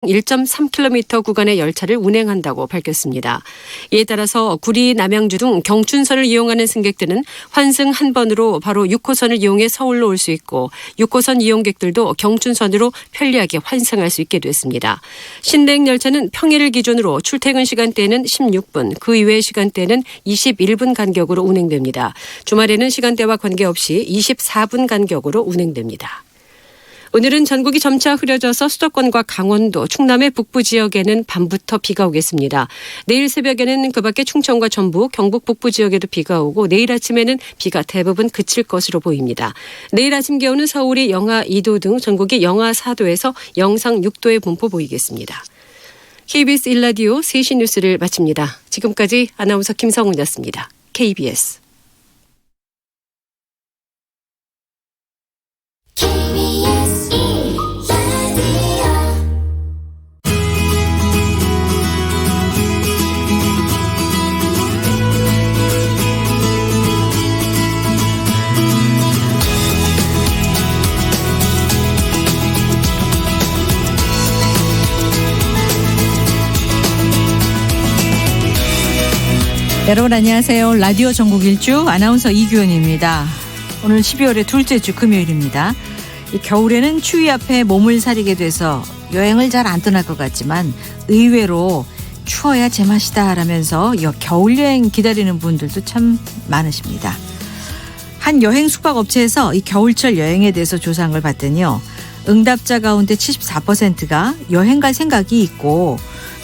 1.3km 구간의 열차를 운행한다고 밝혔습니다. 이에 따라서 구리, 남양주 등 경춘선을 이용하는 승객들은 환승 한 번으로 바로 6호선을 이용해 서울로 올 수 있고 6호선 이용객들도 경춘선으로 편리하게 환승할 수 있게 됐습니다. 신대행 열차는 평일을 기준으로 출퇴근 시간대에는 16분, 그 이외의 시간대에는 21분 간격으로 운행됩니다. 주말에는 시간대와 관계없이 24분 간격으로 운행됩니다. 오늘은 전국이 점차 흐려져서 수도권과 강원도, 충남의 북부 지역에는 밤부터 비가 오겠습니다. 내일 새벽에는 그밖에 충청과 전북, 경북 북부 지역에도 비가 오고 내일 아침에는 비가 대부분 그칠 것으로 보입니다. 내일 아침 기온은 서울이 영하 2도 등 전국이 영하 4도에서 영상 6도의 분포 보이겠습니다. KBS 1라디오 3시 뉴스를 마칩니다. 지금까지 아나운서 김성훈이었습니다. KBS. 여러분 안녕하세요. 라디오 전국 일주 아나운서 이규현입니다. 오늘 12월의 둘째 주 금요일입니다. 이 겨울에는 추위 앞에 몸을 사리게 돼서 여행을 잘 안 떠날 것 같지만 의외로 추워야 제맛이다 라면서 겨울 여행 기다리는 분들도 참 많으십니다. 한 여행 숙박업체에서 이 겨울철 여행에 대해서 조사한 걸 봤더니요. 응답자 가운데 74%가 여행 갈 생각이 있고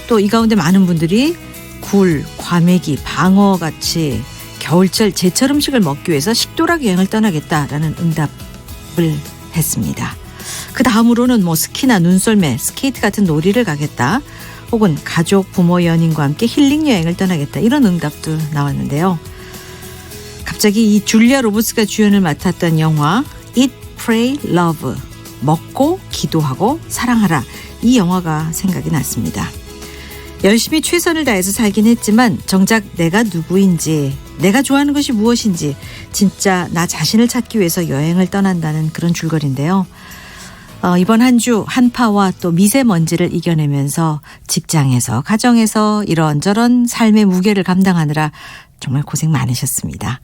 또 이 가운데 많은 분들이 굴, 과메기, 방어같이 겨울철 제철 음식을 먹기 위해서 식도락 여행을 떠나겠다라는 응답을 했습니다. 그 다음으로는 스키나 눈썰매, 스케이트 같은 놀이를 가겠다. 혹은 가족, 부모, 연인과 함께 힐링 여행을 떠나겠다. 이런 응답도 나왔는데요. 갑자기 이 줄리아 로버츠가 주연을 맡았던 영화 Eat, Pray, Love, 먹고 기도하고 사랑하라. 이 영화가 생각이 났습니다. 열심히 최선을 다해서 살긴 했지만 정작 내가 누구인지, 내가 좋아하는 것이 무엇인지 진짜 나 자신을 찾기 위해서 여행을 떠난다는 그런 줄거리인데요. 이번 한 주 한파와 또 미세먼지를 이겨내면서 직장에서, 가정에서 이런저런 삶의 무게를 감당하느라 정말 고생 많으셨습니다.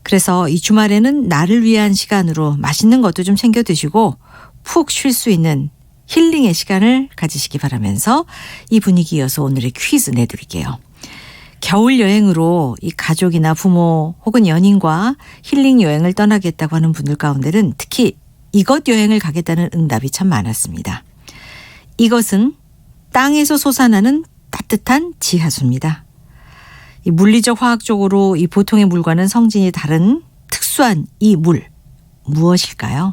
그래서 이 주말에는 나를 위한 시간으로 맛있는 것도 좀 챙겨 드시고 푹 쉴 수 있는 힐링의 시간을 가지시기 바라면서 이 분위기 이어서 오늘의 퀴즈 내드릴게요. 겨울 여행으로 이 가족이나 부모 혹은 연인과 힐링 여행을 떠나겠다고 하는 분들 가운데는 특히 이것 여행을 가겠다는 응답이 참 많았습니다. 이것은 땅에서 솟아나는 따뜻한 지하수입니다. 이 물리적 화학적으로 이 보통의 물과는 성질이 다른 특수한 이 물 무엇일까요?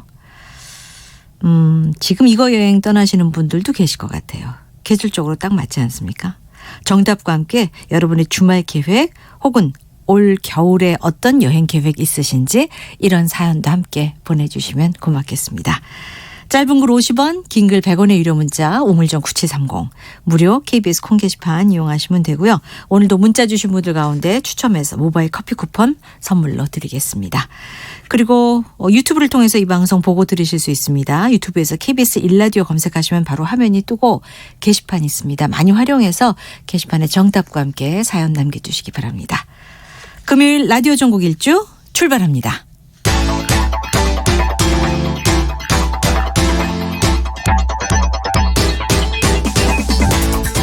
지금 이거 여행 떠나시는 분들도 계실 것 같아요. 계절적으로 딱 맞지 않습니까? 정답과 함께 여러분의 주말 계획 혹은 올 겨울에 어떤 여행 계획 있으신지 이런 사연도 함께 보내주시면 고맙겠습니다. 짧은 글 50원, 긴 글 100원의 유료 문자 우물정 9730 무료 KBS 콩 게시판 이용하시면 되고요. 오늘도 문자 주신 분들 가운데 추첨해서 모바일 커피 쿠폰 선물로 드리겠습니다. 그리고 유튜브를 통해서 이 방송 보고 들으실 수 있습니다. 유튜브에서 KBS 1라디오 검색하시면 바로 화면이 뜨고 게시판이 있습니다. 많이 활용해서 게시판에 정답과 함께 사연 남겨주시기 바랍니다. 금요일 라디오 전국 일주 출발합니다.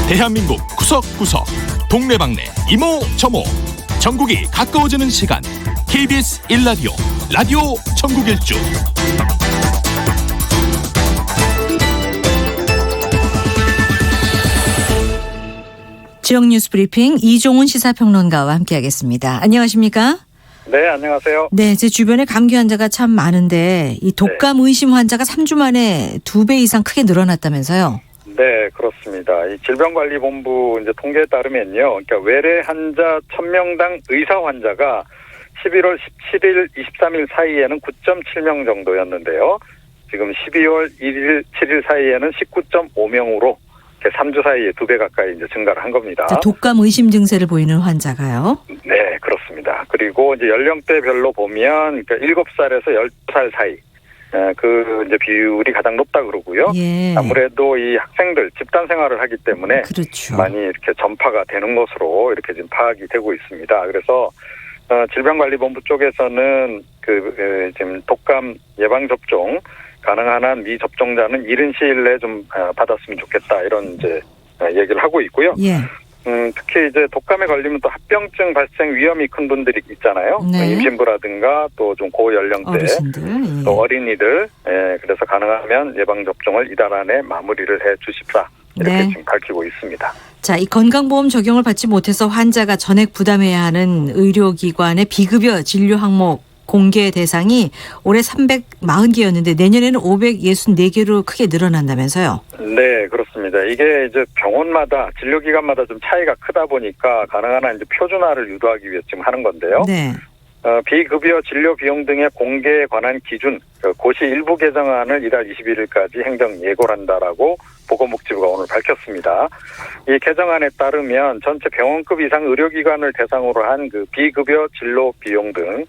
대한민국 구석구석 동네방네 이모저모 전국이 가까워지는 시간 KBS 1라디오 라디오 전국 일주 지역 뉴스 브리핑 이종훈 시사평론가와 함께하겠습니다. 안녕하십니까? 네, 안녕하세요. 네, 제 주변에 감기 환자가 참 많은데 이 독감 의심 환자가 3주 만에 2배 이상 크게 늘어났다면서요? 네, 그렇습니다. 이 질병관리본부 이제 통계에 따르면요. 그러니까 외래 환자 1000명당 의사 환자가 11월 17일, 23일 사이에는 9.7명 정도였는데요. 지금 12월 1일, 7일 사이에는 19.5명으로 3주 사이에 2배 가까이 이제 증가를 한 겁니다. 독감 의심 증세를 보이는 환자가요? 네, 그렇습니다. 그리고 이제 연령대별로 보면 그러니까 7살에서 12살 사이, 그 이제 비율이 가장 높다 그러고요. 예. 아무래도 이 학생들 집단 생활을 하기 때문에 그렇죠. 많이 이렇게 전파가 되는 것으로 이렇게 지금 파악이 되고 있습니다. 그래서 질병관리본부 쪽에서는 지금 독감 예방 접종 가능한 한 미접종자는 이른 시일 내에 좀 받았으면 좋겠다 이런 이제 얘기를 하고 있고요. 예. 특히 이제 독감에 걸리면 또 합병증 발생 위험이 큰 분들이 있잖아요. 네. 임신부라든가 또 좀 고연령대, 어르신들. 예. 또 어린이들. 그래서 가능하면 예방 접종을 이달 안에 마무리를 해 주십사 이렇게 네. 지금 밝히고 있습니다. 자, 이 건강보험 적용을 받지 못해서 환자가 전액 부담해야 하는 의료기관의 비급여 진료 항목 공개 대상이 올해 340개였는데 내년에는 564개로 크게 늘어난다면서요? 네, 그렇습니다. 이게 이제 병원마다 진료기관마다 좀 차이가 크다 보니까 가능한 한 이제 표준화를 유도하기 위해서 지금 하는 건데요. 네. 비급여 진료 비용 등의 공개에 관한 기준, 고시 일부 개정안을 이달 21일까지 행정 예고를 한다라고 보건복지부가 오늘 밝혔습니다. 이 개정안에 따르면 전체 병원급 이상 의료기관을 대상으로 한 그 비급여 진료 비용 등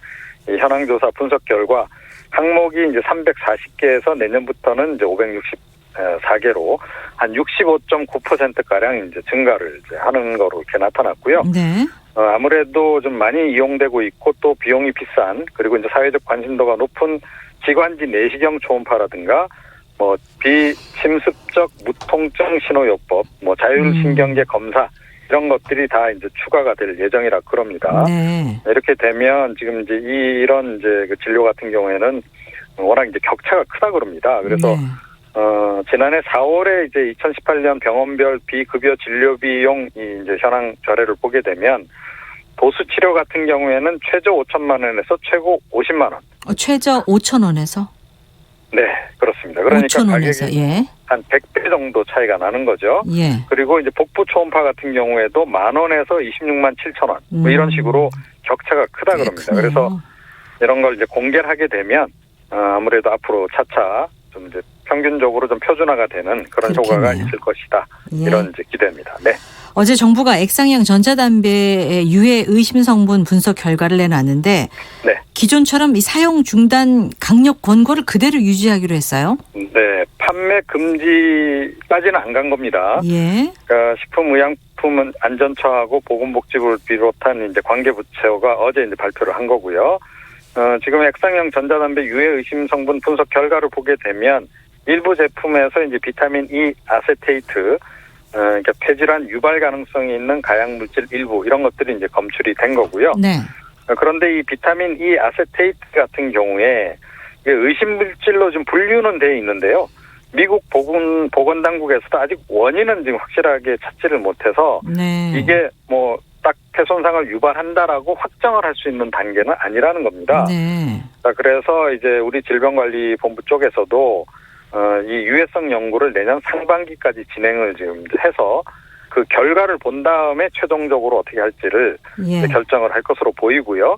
이 현황조사 분석 결과 항목이 이제 340개에서 내년부터는 이제 564개로 한 65.9%가량 이제 증가를 이제 하는 거로 이렇게 나타났고요. 네. 아무래도 좀 많이 이용되고 있고 또 비용이 비싼 그리고 이제 사회적 관심도가 높은 기관지 내시경 초음파라든가 뭐 비침습적 무통증 신호요법, 뭐 자율신경계 검사 이런 것들이 다 이제 추가가 될 예정이라 그럽니다. 네. 이렇게 되면 지금 이제 이런 이제 그 진료 같은 경우에는 워낙 이제 격차가 크다 그럽니다. 그래서 네. 지난해 4월에 이제 2018년 병원별 비급여 진료 비용 이제 현황 자료를 보게 되면 도수 치료 같은 경우에는 최저 5천만 원에서 최고 50만 원. 최저 5,000원에서? 네, 그렇습니다. 그러니까 5,000원에서 가격이 예. 한 100배 정도 차이가 나는 거죠. 예. 그리고 이제 복부 초음파 같은 경우에도 10,000원에서 26만 7천 원. 뭐 이런 식으로 격차가 크다 그럽니다. 크네요. 그래서 이런 걸 이제 공개를 하게 되면 아무래도 앞으로 차차 좀 이제 평균적으로 좀 표준화가 되는 그런 그렇겠네요. 효과가 있을 것이다. 예. 이런 이제 기대입니다. 네. 어제 정부가 액상형 전자담배의 유해 의심 성분 분석 결과를 내놨는데 네. 기존처럼 이 사용 중단 강력 권고를 그대로 유지하기로 했어요. 네. 판매 금지까지는 안 간 겁니다. 예. 그러니까 식품의약품안전처하고 보건복지부를 비롯한 이제 관계부처가 어제 이제 발표를 한 거고요. 지금 액상형 전자담배 유해 의심 성분 분석 결과를 보게 되면 일부 제품에서 이제 비타민 E 아세테이트, 그러니까 폐질환 유발 가능성이 있는 가약물질 일부 이런 것들이 이제 검출이 된 거고요. 네. 그런데 이 비타민 E 아세테이트 같은 경우에 의심 물질로 좀 분류는 돼 있는데요. 미국 보건당국에서도 아직 원인은 지금 확실하게 찾지를 못해서 네. 이게 뭐 딱 폐손상을 유발한다라고 확정을 할 수 있는 단계는 아니라는 겁니다. 네. 자, 그래서 이제 우리 질병관리본부 쪽에서도 이 유해성 연구를 내년 상반기까지 진행을 지금 해서 그 결과를 본 다음에 최종적으로 어떻게 할지를 예. 결정을 할 것으로 보이고요.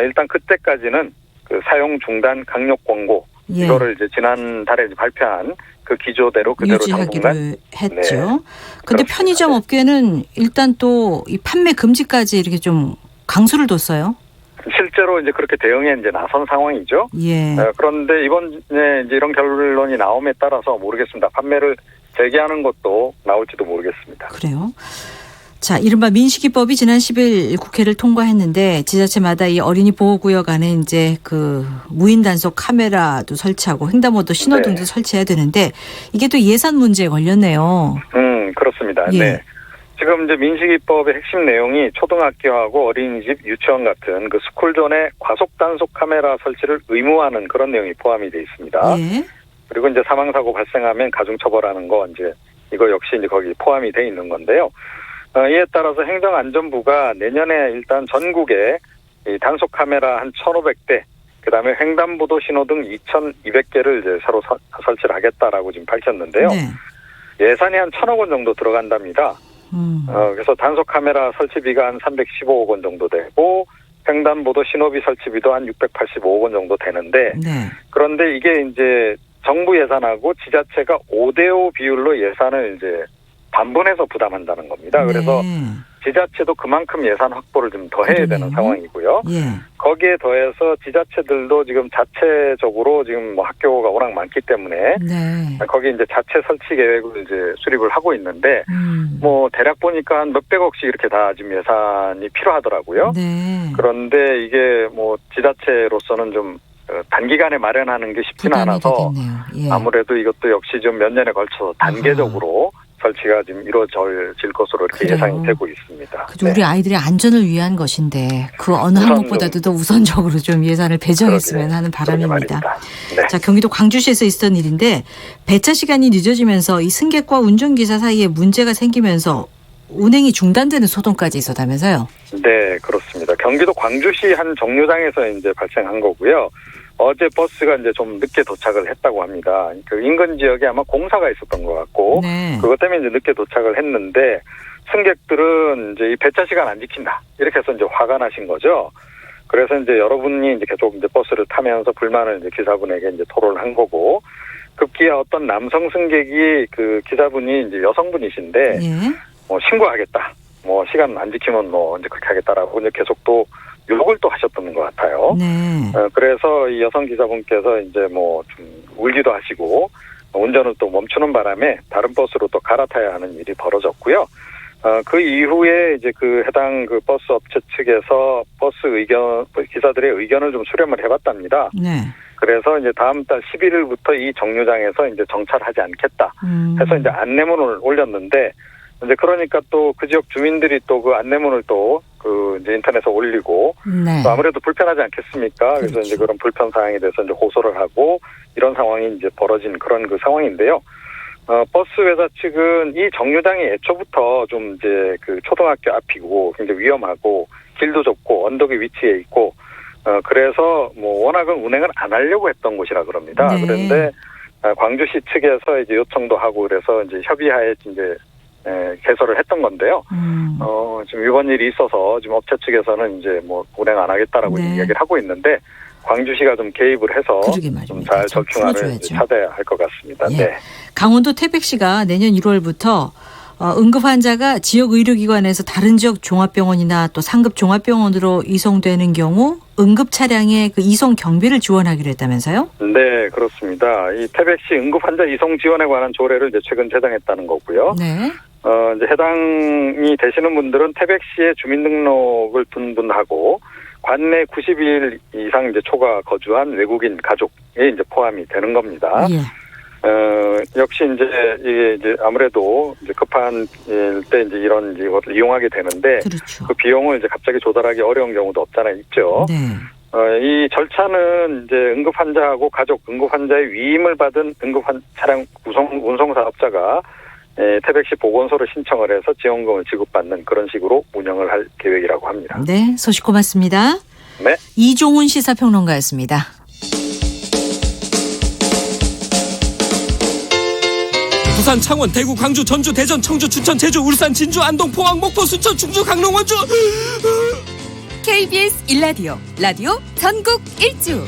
일단 그때까지는 그 사용 중단 강력 권고 예. 이거를 이제 지난달에 발표한 그 기조대로 그대로 유지하기로 당분간 했죠. 근데 그렇습니다. 편의점 업계는 일단 또 이 판매 금지까지 이렇게 좀 강수를 뒀어요. 실제로 이제 그렇게 대응에 이제 나선 상황이죠. 예. 그런데 이번에 이제 이런 결론이 나옴에 따라서 모르겠습니다. 판매를 재개하는 것도 나올지도 모르겠습니다. 그래요. 자, 이른바 민식이법이 지난 10일 국회를 통과했는데 지자체마다 이 어린이 보호구역 안에 이제 그 무인 단속 카메라도 설치하고 횡단보도 신호등도 네. 설치해야 되는데 이게 또 예산 문제에 걸렸네요. 그렇습니다. 예. 네. 지금 이제 민식이법의 핵심 내용이 초등학교하고 어린이집, 유치원 같은 그 스쿨존에 과속 단속 카메라 설치를 의무화하는 그런 내용이 포함이 돼 있습니다. 예. 그리고 이제 사망사고 발생하면 가중처벌하는 거 이제 이거 역시 이제 거기 포함이 돼 있는 건데요. 이에 따라서 행정안전부가 내년에 일단 전국에 이 단속 카메라 한 1,500대, 그다음에 횡단보도 신호등 2,200개를 이제 새로 설치를 하겠다라고 지금 밝혔는데요. 네. 예산이 한 1,000억 원 정도 들어간답니다. 그래서 단속 카메라 설치비가 한 315억 원 정도 되고 횡단보도 신호비 설치비도 한 685억 원 정도 되는데 네. 그런데 이게 이제 정부 예산하고 지자체가 5대5 비율로 예산을 이제 반분해서 부담한다는 겁니다. 그래서 지자체도 그만큼 예산 확보를 좀 더 해야 되는 상황이고요. 예. 거기에 더해서 지자체들도 지금 자체적으로 지금 뭐 학교가 워낙 많기 때문에 네. 거기 이제 자체 설치 계획을 이제 수립을 하고 있는데 뭐 대략 보니까 한 몇백억씩 이렇게 다 지금 예산이 필요하더라고요. 네. 그런데 이게 뭐 지자체로서는 좀 단기간에 마련하는 게 쉽지는 부담이 않아서 되겠네요. 예. 아무래도 이것도 역시 좀 몇 년에 걸쳐서 단계적으로 설치가 지금 이루어질 것으로 이렇게 그래요. 예상이 되고 있습니다. 그래도 우리 아이들의 안전을 위한 것인데 그 어느 우선 항목보다도 더 우선적으로 좀 예산을 배정했으면 하는 바람입니다. 네. 자, 경기도 광주시에서 있었던 일인데 배차 시간이 늦어지면서 이 승객과 운전기사 사이에 문제가 생기면서 운행이 중단되는 소동까지 있었다면서요? 네, 그렇습니다. 경기도 광주시 한 정류장에서 이제 발생한 거고요. 어제 버스가 이제 좀 늦게 도착을 했다고 합니다. 그 인근 지역에 아마 공사가 있었던 것 같고, 네. 그것 때문에 이제 늦게 도착을 했는데, 승객들은 이제 이 배차 시간 안 지킨다. 이렇게 해서 이제 화가 나신 거죠. 그래서 이제 여러분이 이제 계속 이제 버스를 타면서 불만을 이제 기사분에게 이제 토로를 한 거고, 급기야 어떤 남성 승객이 그 기사분이 이제 여성분이신데, 예. 뭐 신고하겠다. 뭐 시간 안 지키면 뭐 이제 그렇게 하겠다라고 이제 계속 또 욕을 또 하셨던 것 같아요. 네. 그래서 이 여성 기사분께서 이제 뭐 좀 울기도 하시고 운전을 또 멈추는 바람에 다른 버스로 또 갈아타야 하는 일이 벌어졌고요. 그 이후에 이제 그 해당 그 버스 업체 측에서 기사들의 의견을 좀 수렴을 해봤답니다. 네. 그래서 이제 다음 달 11일부터 이 정류장에서 이제 정차하지 않겠다 해서 이제 안내문을 올렸는데 이제 그러니까 또 그 지역 주민들이 또 그 안내문을 또 그 이제 인터넷에 올리고 네. 또 아무래도 불편하지 않겠습니까? 그래서 그렇죠. 이제 그런 불편 사항에 대해서 이제 호소를 하고 이런 상황이 이제 벌어진 그런 그 상황인데요. 버스 회사 측은 이 정류장이 애초부터 좀 이제 그 초등학교 앞이고 굉장히 위험하고 길도 좁고 언덕의 위치에 있고 그래서 뭐 워낙은 운행을 안 하려고 했던 곳이라 그럽니다. 네. 그런데 광주시 측에서 이제 요청도 하고 그래서 이제 협의하에 이제 개설을 했던 건데요. 지금 이번 일이 있어서 지금 업체 측에서는 이제 뭐 운행 안 하겠다라고 네. 이야기를 하고 있는데 광주시가 좀 개입을 해서 그러게 말입니다. 좀 잘 좀 절충안을 풀어줘야죠. 찾아야 할 것 같습니다. 예. 네. 강원도 태백시가 내년 1월부터 응급 환자가 지역 의료기관에서 다른 지역 종합병원이나 또 상급 종합병원으로 이송되는 경우 응급 차량의 그 이송 경비를 지원하기로 했다면서요? 네, 그렇습니다. 이 태백시 응급 환자 이송 지원에 관한 조례를 이제 최근 제정했다는 거고요. 네. 이제 해당이 되시는 분들은 태백시에 주민등록을 둔 분하고 관내 90일 이상 이제 초과 거주한 외국인 가족에 이제 포함이 되는 겁니다. 예. 역시 이제 아무래도 이제 급한 일 때 이제 이런 이것을 이용하게 되는데 그렇죠. 그 비용을 이제 갑자기 조달하기 어려운 경우도 없잖아 있죠. 네. 이 절차는 이제 응급 환자하고 가족, 응급 환자의 위임을 받은 차량 운송 사업자가 태백시 보건소로 신청을 해서 지원금을 지급받는 그런 식으로 운영을 할 계획이라고 합니다. 네, 소식 고맙습니다. 네. 이종훈 시사평론가였습니다. 부산, 창원, 대구, 광주, 전주, 대전, 청주, 춘천, 제주, 울산, 진주, 안동, 포항, 목포, 순천, 충주, 강릉, 원주. KBS 1라디오 라디오 전국 일주.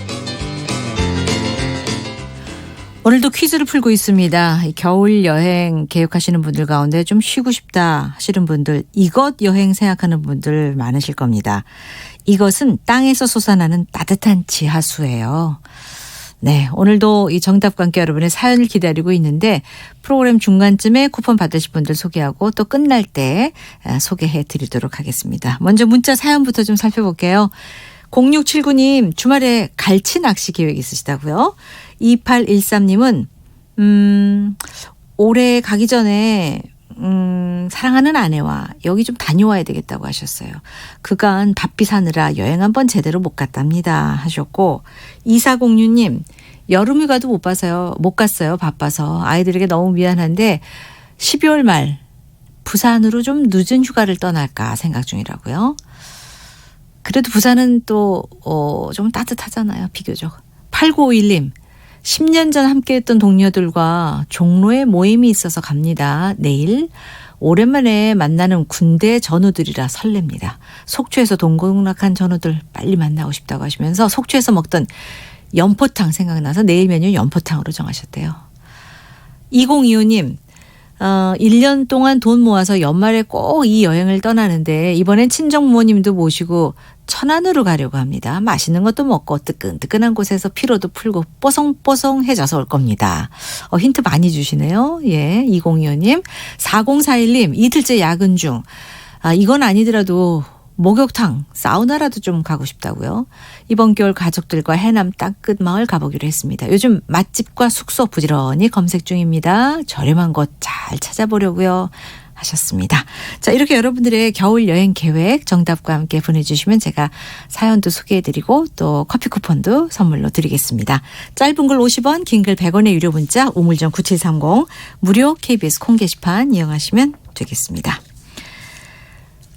오늘도 퀴즈를 풀고 있습니다. 겨울 여행 계획하시는 분들 가운데 좀 쉬고 싶다 하시는 분들, 이것 여행 생각하는 분들 많으실 겁니다. 이것은 땅에서 솟아나는 따뜻한 지하수예요. 네, 오늘도 이 정답과 함께 여러분의 사연을 기다리고 있는데 프로그램 중간쯤에 쿠폰 받으실 분들 소개하고 또 끝날 때 소개해 드리도록 하겠습니다. 먼저 문자 사연부터 좀 살펴볼게요. 0679님 주말에 갈치 낚시 계획 있으시다고요? 2813님은 올해 가기 전에 사랑하는 아내와 여기 좀 다녀와야 되겠다고 하셨어요. 그간 바삐 사느라 여행 한번 제대로 못 갔답니다 하셨고 2406님 여름휴가도 못 갔어요. 바빠서 아이들에게 너무 미안한데 12월 말 부산으로 좀 늦은 휴가를 떠날까 생각 중이라고요. 그래도 부산은 또 좀 따뜻하잖아요. 비교적. 8951님 10년 전 함께했던 동료들과 종로에 모임이 있어서 갑니다. 내일 오랜만에 만나는 군대 전우들이라 설렙니다. 속초에서 동공락한 전우들 빨리 만나고 싶다고 하시면서 속초에서 먹던 연포탕 생각나서 내일 메뉴 연포탕으로 정하셨대요. 2025님 1년 동안 돈 모아서 연말에 꼭 이 여행을 떠나는데 이번엔 친정부모님도 모시고 천안으로 가려고 합니다. 맛있는 것도 먹고 뜨끈뜨끈한 곳에서 피로도 풀고 뽀송뽀송해져서 올 겁니다. 힌트 많이 주시네요. 예, 2025님. 4041님 이틀째 야근 중. 이건 아니더라도 목욕탕, 사우나라도 좀 가고 싶다고요. 이번 겨울 가족들과 해남 땅끝 마을 가보기로 했습니다. 요즘 맛집과 숙소 부지런히 검색 중입니다. 저렴한 곳 잘 찾아보려고요. 하셨습니다. 자, 이렇게 여러분들의 겨울 여행 계획 정답과 함께 보내주시면 제가 사연도 소개해드리고 또 커피 쿠폰도 선물로 드리겠습니다. 짧은 글 50원, 긴 글 100원의 유료 문자 우물정 9730 무료 KBS 콩 게시판 이용하시면 되겠습니다.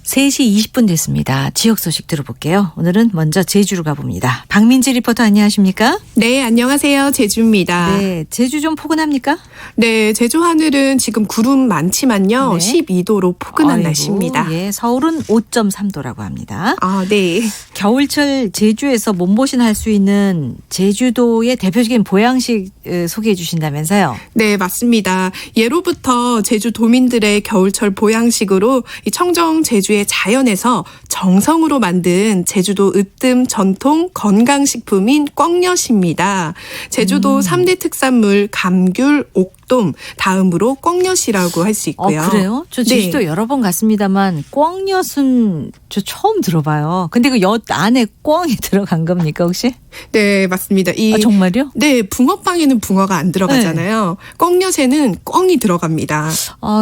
3시 20분 됐습니다. 지역 소식 들어볼게요. 오늘은 먼저 제주로 가봅니다. 박민지 리포터 안녕하십니까? 네, 안녕하세요. 제주입니다. 네, 제주 좀 포근합니까? 네, 제주 하늘은 지금 구름 많지만요. 네. 12도로 포근한 아이고, 날씨입니다. 예, 서울은 5.3도라고 합니다. 아, 네. 겨울철 제주에서 몸보신할 수 있는 제주도의 대표적인 보양식 소개해 주신다면서요? 네, 맞습니다. 예로부터 제주 도민들의 겨울철 보양식으로 이 청정 제주의 자연에서 정성으로 만든 제주도 으뜸 전통 건강식품인 꿩엿입니다. 제주도 3대 특산물 감귤, 옥돔, 다음으로 꿩엿이라고 할 수 있고요. 그래요? 저 제주도 네. 여러 번 갔습니다만 꿩엿은 저 처음 들어봐요. 근데 그 엿 안에 꿩이 들어간 겁니까 혹시? 네, 맞습니다. 정말요? 네, 붕어빵에는 붕어가 안 들어가잖아요. 꿩엿에는 꿩이 들어갑니다.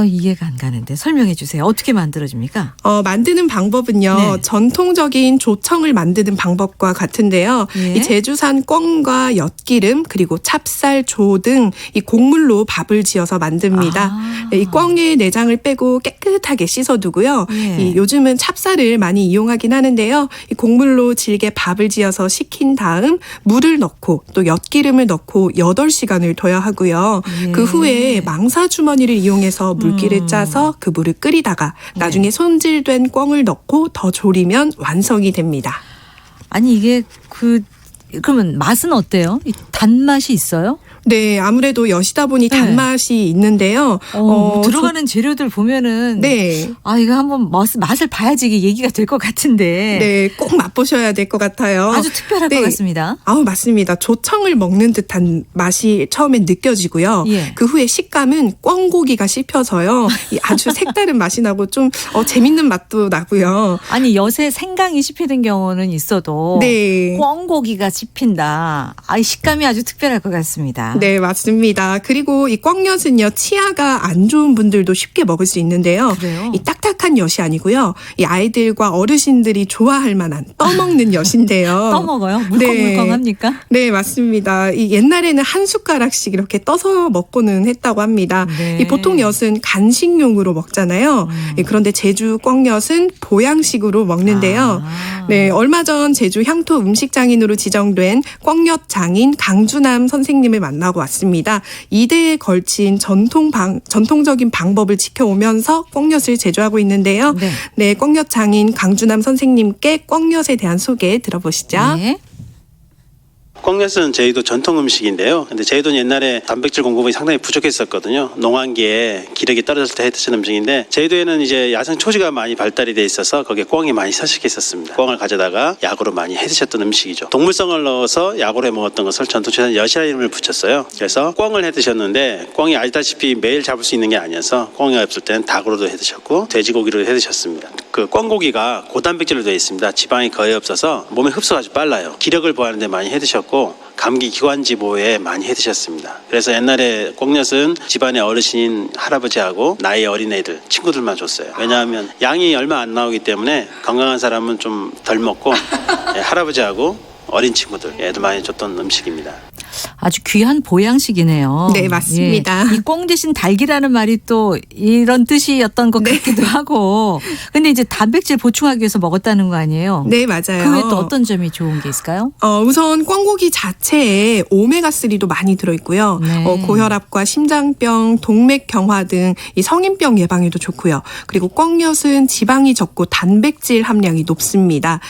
이해가 안 가는데 설명해 주세요. 어떻게 만들어집니까? 만드는 방법은요. 네. 전통적인 조청을 만드는 방법과 같은데요. 예. 이 제주산 꿩과 엿기름 그리고 찹쌀, 조 등 이 곡물로 밥을 지어서 만듭니다. 네, 이 꿩의 내장을 빼고 깨끗하게 씻어두고요. 예. 이 요즘은 찹쌀을 많이 이용하긴 하는데요. 이 곡물로 질게 밥을 지어서 식힌 다음 물을 넣고 또 엿기름을 넣고 8시간을 둬야 하고요. 예. 그 후에 망사 주머니를 이용해서 물기를 짜서 그 물을 끓이다가 나중에 손질된 꿩을 넣고 더 졸이면 완성이 됩니다. 아니 이게 그러면 맛은 어때요? 단맛이 있어요? 네, 아무래도 엿이다 보니 단맛이 있는데요. 들어가는 재료들 보면은 네. 이거 한번 맛을 봐야지 이게 얘기가 될 것 같은데 네, 꼭 맛보셔야 될 것 같아요. 아주 특별할 것 같습니다. 맞습니다. 조청을 먹는 듯한 맛이 처음엔 느껴지고요. 예. 그 후에 식감은 꿩고기가 씹혀서요. 이 아주 색다른 맛이 나고 좀 재밌는 맛도 나고요. 아니 엿에 생강이 씹히는 경우는 있어도 네. 꿩고기가 씹힌다. 식감이 아주 특별할 것 같습니다. 네, 맞습니다. 그리고 이 꿩엿은요, 치아가 안 좋은 분들도 쉽게 먹을 수 있는데요. 그래요? 이 딱딱한 엿이 아니고요. 이 아이들과 어르신들이 좋아할 만한 떠먹는 엿인데요. 떠먹어요? 물컹물컹합니까? 네, 맞습니다. 이 옛날에는 한 숟가락씩 이렇게 떠서 먹고는 했다고 합니다. 네. 이 보통 엿은 간식용으로 먹잖아요. 그런데 제주 꿩엿은 보양식으로 먹는데요. 네, 얼마 전 제주 향토 음식장인으로 지정된 꿩엿 장인 강주남 선생님을 만나고 왔습니다. 2대에 걸친 전통적인 방법을 지켜오면서 꿩엿을 제조하고 있는데요. 네, 꿩엿 장인 강주남 선생님께 꿩엿에 대한 소개 들어보시죠. 네. 꿩엿은 제주도 전통 음식인데요. 근데 제주도는 옛날에 단백질 공급이 상당히 부족했었거든요. 농한기에 기력이 떨어졌을 때 해드시는 음식인데 제주도에는 이제 야생 초지가 많이 발달이 돼 있어서 거기에 꿩이 많이 서식했었습니다. 꿩을 가져다가 약으로 많이 해드셨던 음식이죠. 동물성을 넣어서 약으로 해 먹었던 것을 전통적인 엿이라는 이름을 붙였어요. 그래서 꿩을 해드셨는데 꿩이 알다시피 매일 잡을 수 있는 게 아니어서 꿩이 없을 때는 닭으로도 해드셨고 돼지고기로 해드셨습니다. 그 꿩고기가 고단백질로 되어 있습니다. 지방이 거의 없어서 몸에 흡수가 아주 빨라요. 기력을 보하는 데 많이 해드셨고 감기 기관지 보호에 많이 해드셨습니다. 그래서 옛날에 꿩엿은 집안의 어르신인 할아버지하고 나이 어린 애들 친구들만 줬어요. 왜냐하면 양이 얼마 안 나오기 때문에 건강한 사람은 좀 덜 먹고 할아버지하고 어린 친구들 애들 많이 줬던 음식입니다. 아주 귀한 보양식이네요. 네, 맞습니다. 이 꿩 대신 닭이라는 말이 또 이런 뜻이었던 것 같기도 하고. 근데 이제 단백질 보충하기 위해서 먹었다는 거 아니에요? 네, 맞아요. 그 외에 또 어떤 점이 좋은 게 있을까요? 우선 꿩고기 자체에 오메가3도 많이 들어있고요. 네. 고혈압과 심장병, 동맥경화 등 이 성인병 예방에도 좋고요. 그리고 꿩엿은 지방이 적고 단백질 함량이 높습니다.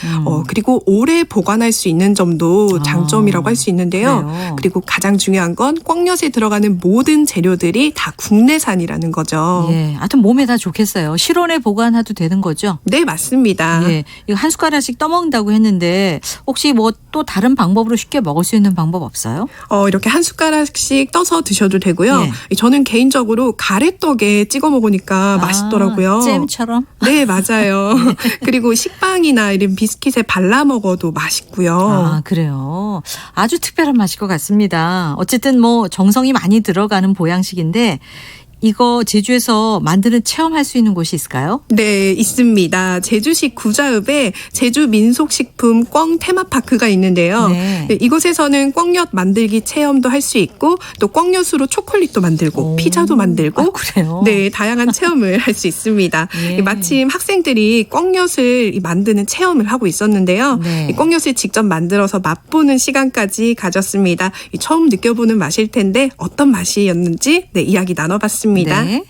그리고 오래 보관할 수 있는 점도 장점이라고 할 수 있는데요. 그래요. 그리고 그리고 가장 중요한 건 꿩엿에 들어가는 모든 재료들이 다 국내산이라는 거죠. 예, 하여튼 몸에 다 좋겠어요. 실온에 보관해도 되는 거죠? 네, 맞습니다. 예, 이거 한 숟가락씩 떠먹는다고 했는데 혹시 뭐 또 다른 방법으로 쉽게 먹을 수 있는 방법 없어요? 이렇게 한 숟가락씩 떠서 드셔도 되고요. 저는 개인적으로 가래떡에 찍어 먹으니까 맛있더라고요. 잼처럼? 네, 맞아요. 그리고 식빵이나 이런 비스킷에 발라 먹어도 맛있고요. 아, 그래요. 아주 특별한 맛일 것 같습니다. 어쨌든 뭐 정성이 많이 들어가는 보양식인데 이거 제주에서 만드는 체험할 수 있는 곳이 있을까요? 네, 있습니다. 제주시 구자읍에 제주 민속식품 꿩 테마파크가 있는데요. 네. 네, 이곳에서는 꿩엿 만들기 체험도 할 수 있고 또 꿩엿으로 초콜릿도 만들고 피자도 만들고 그래요? 네, 다양한 체험을 할 수 있습니다. 예. 마침 학생들이 꿩엿을 만드는 체험을 하고 있었는데요. 네. 이 꿩엿을 직접 만들어서 맛보는 시간까지 가졌습니다. 처음 느껴보는 맛일 텐데 어떤 맛이었는지 이야기 나눠봤습니다. 네.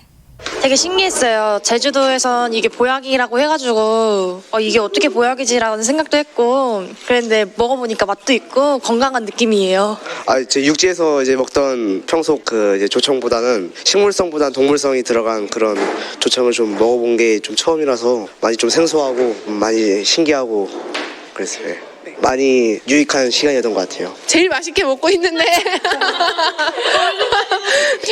되게 신기했어요. 제주도에선 이게 보약이라고 해가지고 이게 어떻게 보약이지라는 생각도 했고 그랬는데 먹어보니까 맛도 있고 건강한 느낌이에요. 제 육지에서 이제 먹던 평소 이제 조청보다는 식물성보다는 동물성이 들어간 그런 조청을 좀 먹어본 게 좀 처음이라서 많이 좀 생소하고 많이 신기하고 그랬어요. 예. 많이 유익한 시간이었던 것 같아요. 제일 맛있게 먹고 있는데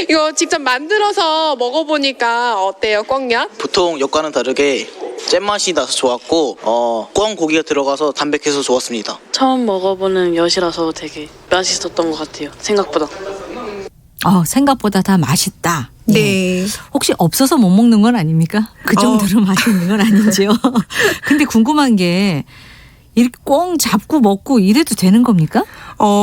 이거 직접 만들어서 먹어보니까 어때요, 꿩엿? 보통 엿과는 다르게 잼맛이 나서 좋았고 꿩 고기가 들어가서 담백해서 좋았습니다. 처음 먹어보는 엿이라서 되게 맛있었던 것 같아요. 생각보다. 생각보다 다 맛있다. 네. 혹시 없어서 못 먹는 건 아닙니까? 그 정도로 맛있는 건 아닌지요. 근데 궁금한 게 이렇게 꿩 잡고 먹고 이래도 되는 겁니까?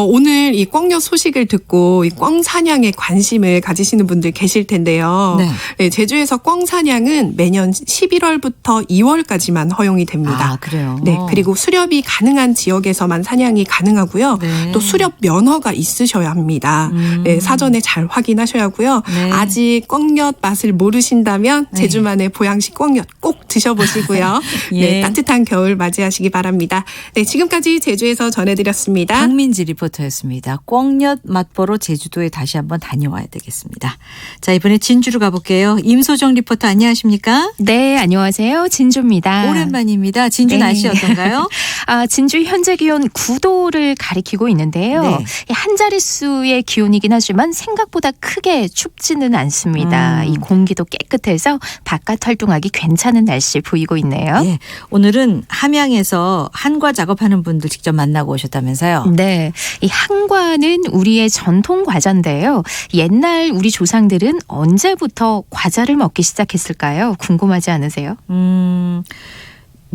오늘 이 꿩엿 소식을 듣고 이 꿩 사냥에 관심을 가지시는 분들 계실 텐데요. 네, 제주에서 꿩 사냥은 매년 11월부터 2월까지만 허용이 됩니다. 아, 그래요? 네, 그리고 수렵이 가능한 지역에서만 사냥이 가능하고요. 네. 또 수렵 면허가 있으셔야 합니다. 네, 사전에 잘 확인하셔야 하고요. 네. 아직 꿩엿 맛을 모르신다면 제주만의 보양식 꿩엿 꼭 드셔보시고요. 예. 네, 따뜻한 겨울 맞이하시기 바랍니다. 네, 지금까지 제주에서 전해드렸습니다. 강민지 리포터였습니다. 꿩엿 맛보러 제주도에 다시 한번 다녀와야 되겠습니다. 자, 이번에 진주로 가볼게요. 임소정 리포터 안녕하십니까? 네, 안녕하세요. 진주입니다. 오랜만입니다. 진주 날씨 어떤가요? 진주 현재 기온 9도를 가리키고 있는데요. 네. 한 자릿수의 기온이긴 하지만 생각보다 크게 춥지는 않습니다. 이 공기도 깨끗해서 바깥 활동하기 괜찮은 날씨 보이고 있네요. 예, 오늘은 함양에서 한과 작업하는 분들 직접 만나고 오셨다면서요? 네. 이 한과는 우리의 전통 과자인데요. 옛날 우리 조상들은 언제부터 과자를 먹기 시작했을까요? 궁금하지 않으세요?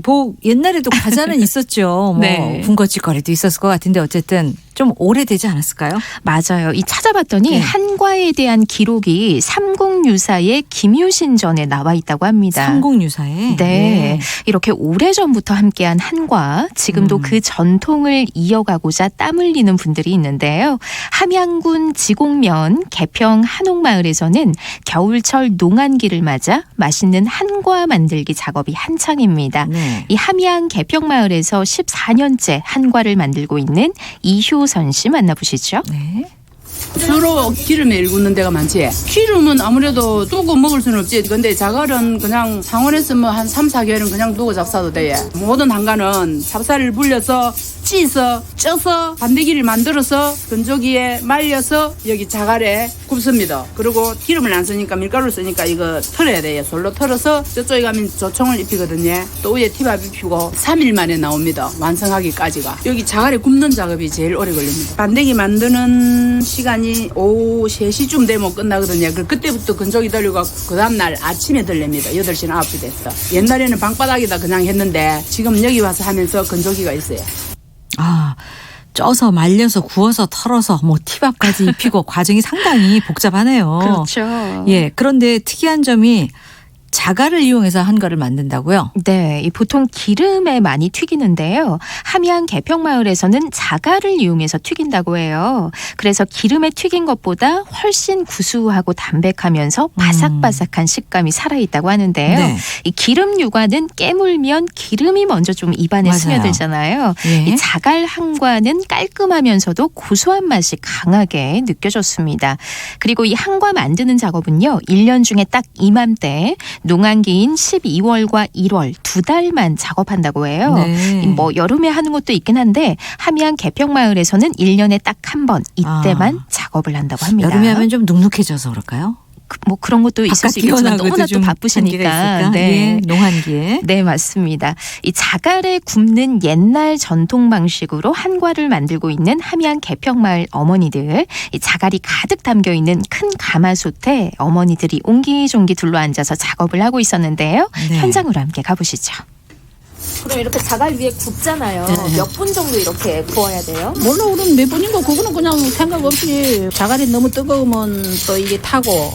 뭐 옛날에도 과자는 있었죠. 네. 군것질거리도 있었을 것 같은데 어쨌든 좀 오래되지 않았을까요? 맞아요. 이 찾아봤더니 한과에 대한 기록이 삼국유사의 김유신전에 나와 있다고 합니다. 삼국유사에? 네. 이렇게 오래전부터 함께한 한과, 지금도 그 전통을 이어가고자 땀 흘리는 분들이 있는데요. 함양군 지곡면 개평 한옥마을에서는 겨울철 농한기를 맞아 맛있는 한과 만들기 작업이 한창입니다. 이 함양 개평마을에서 14년째 한과를 만들고 있는 이효선 씨 만나보시죠. 네. 주로 기름에 일구는 데가 많지. 기름은 아무래도 두고 먹을 수는 없지. 근데 자갈은 그냥 상온에서 뭐 한 3, 4개월은 그냥 두고 잡사도 돼. 모든 한가는 찹쌀을 불려서 찌서 쪄서 반대기를 만들어서 건조기에 말려서 여기 자갈에 굽습니다. 그리고 기름을 안 쓰니까 밀가루를 쓰니까 이거 털어야 돼요. 솔로 털어서 저쪽에 가면 조청을 입히거든요. 또 위에 티밥 입히고 3일 만에 나옵니다. 완성하기까지가. 여기 자갈에 굽는 작업이 제일 오래 걸립니다. 반대기 만드는 시간이 오후 3시쯤 되면 끝나거든요. 그때부터 건조기 돌리고 그 다음날 아침에 들립니다. 8시나 9시 됐어. 옛날에는 방바닥에다 그냥 했는데 지금 여기 와서 하면서 건조기가 있어요. 쪄서 말려서 구워서 털어서 뭐 티밥까지 입히고 과정이 상당히 복잡하네요. 그렇죠. 예, 그런데 특이한 점이 자갈을 이용해서 한과를 만든다고요? 네, 보통 기름에 많이 튀기는데요. 함양 개평마을에서는 자갈을 이용해서 튀긴다고 해요. 그래서 기름에 튀긴 것보다 훨씬 구수하고 담백하면서 바삭바삭한 식감이 살아있다고 하는데요. 네. 이 기름 유과는 깨물면 기름이 먼저 좀 입안에 맞아요. 스며들잖아요. 예. 이 자갈 한과는 깔끔하면서도 고소한 맛이 강하게 느껴졌습니다. 그리고 이 한과 만드는 작업은요. 1년 중에 딱 이맘때 농한기인 12월과 1월 2달만 작업한다고 해요. 네. 뭐 여름에 하는 것도 있긴 한데 함양 개평마을에서는 1년에 딱 한 번 이때만 작업을 한다고 합니다. 여름에 하면 좀 눅눅해져서 그럴까요? 뭐 그런 것도 있을 수 있지만 너무나 또 바쁘시니까. 네. 예, 농한기에. 네, 맞습니다. 이 자갈에 굽는 옛날 전통 방식으로 한과를 만들고 있는 함양 개평마을 어머니들. 이 자갈이 가득 담겨 있는 큰 가마솥에 어머니들이 옹기종기 둘러앉아서 작업을 하고 있었는데요. 네. 현장으로 함께 가보시죠. 그럼 이렇게 자갈 위에 굽잖아요. 네. 몇 분 정도 이렇게 구워야 돼요? 몰라 그럼 몇 분인가 그거는 그냥 생각 없이 자갈이 너무 뜨거우면 또 이게 타고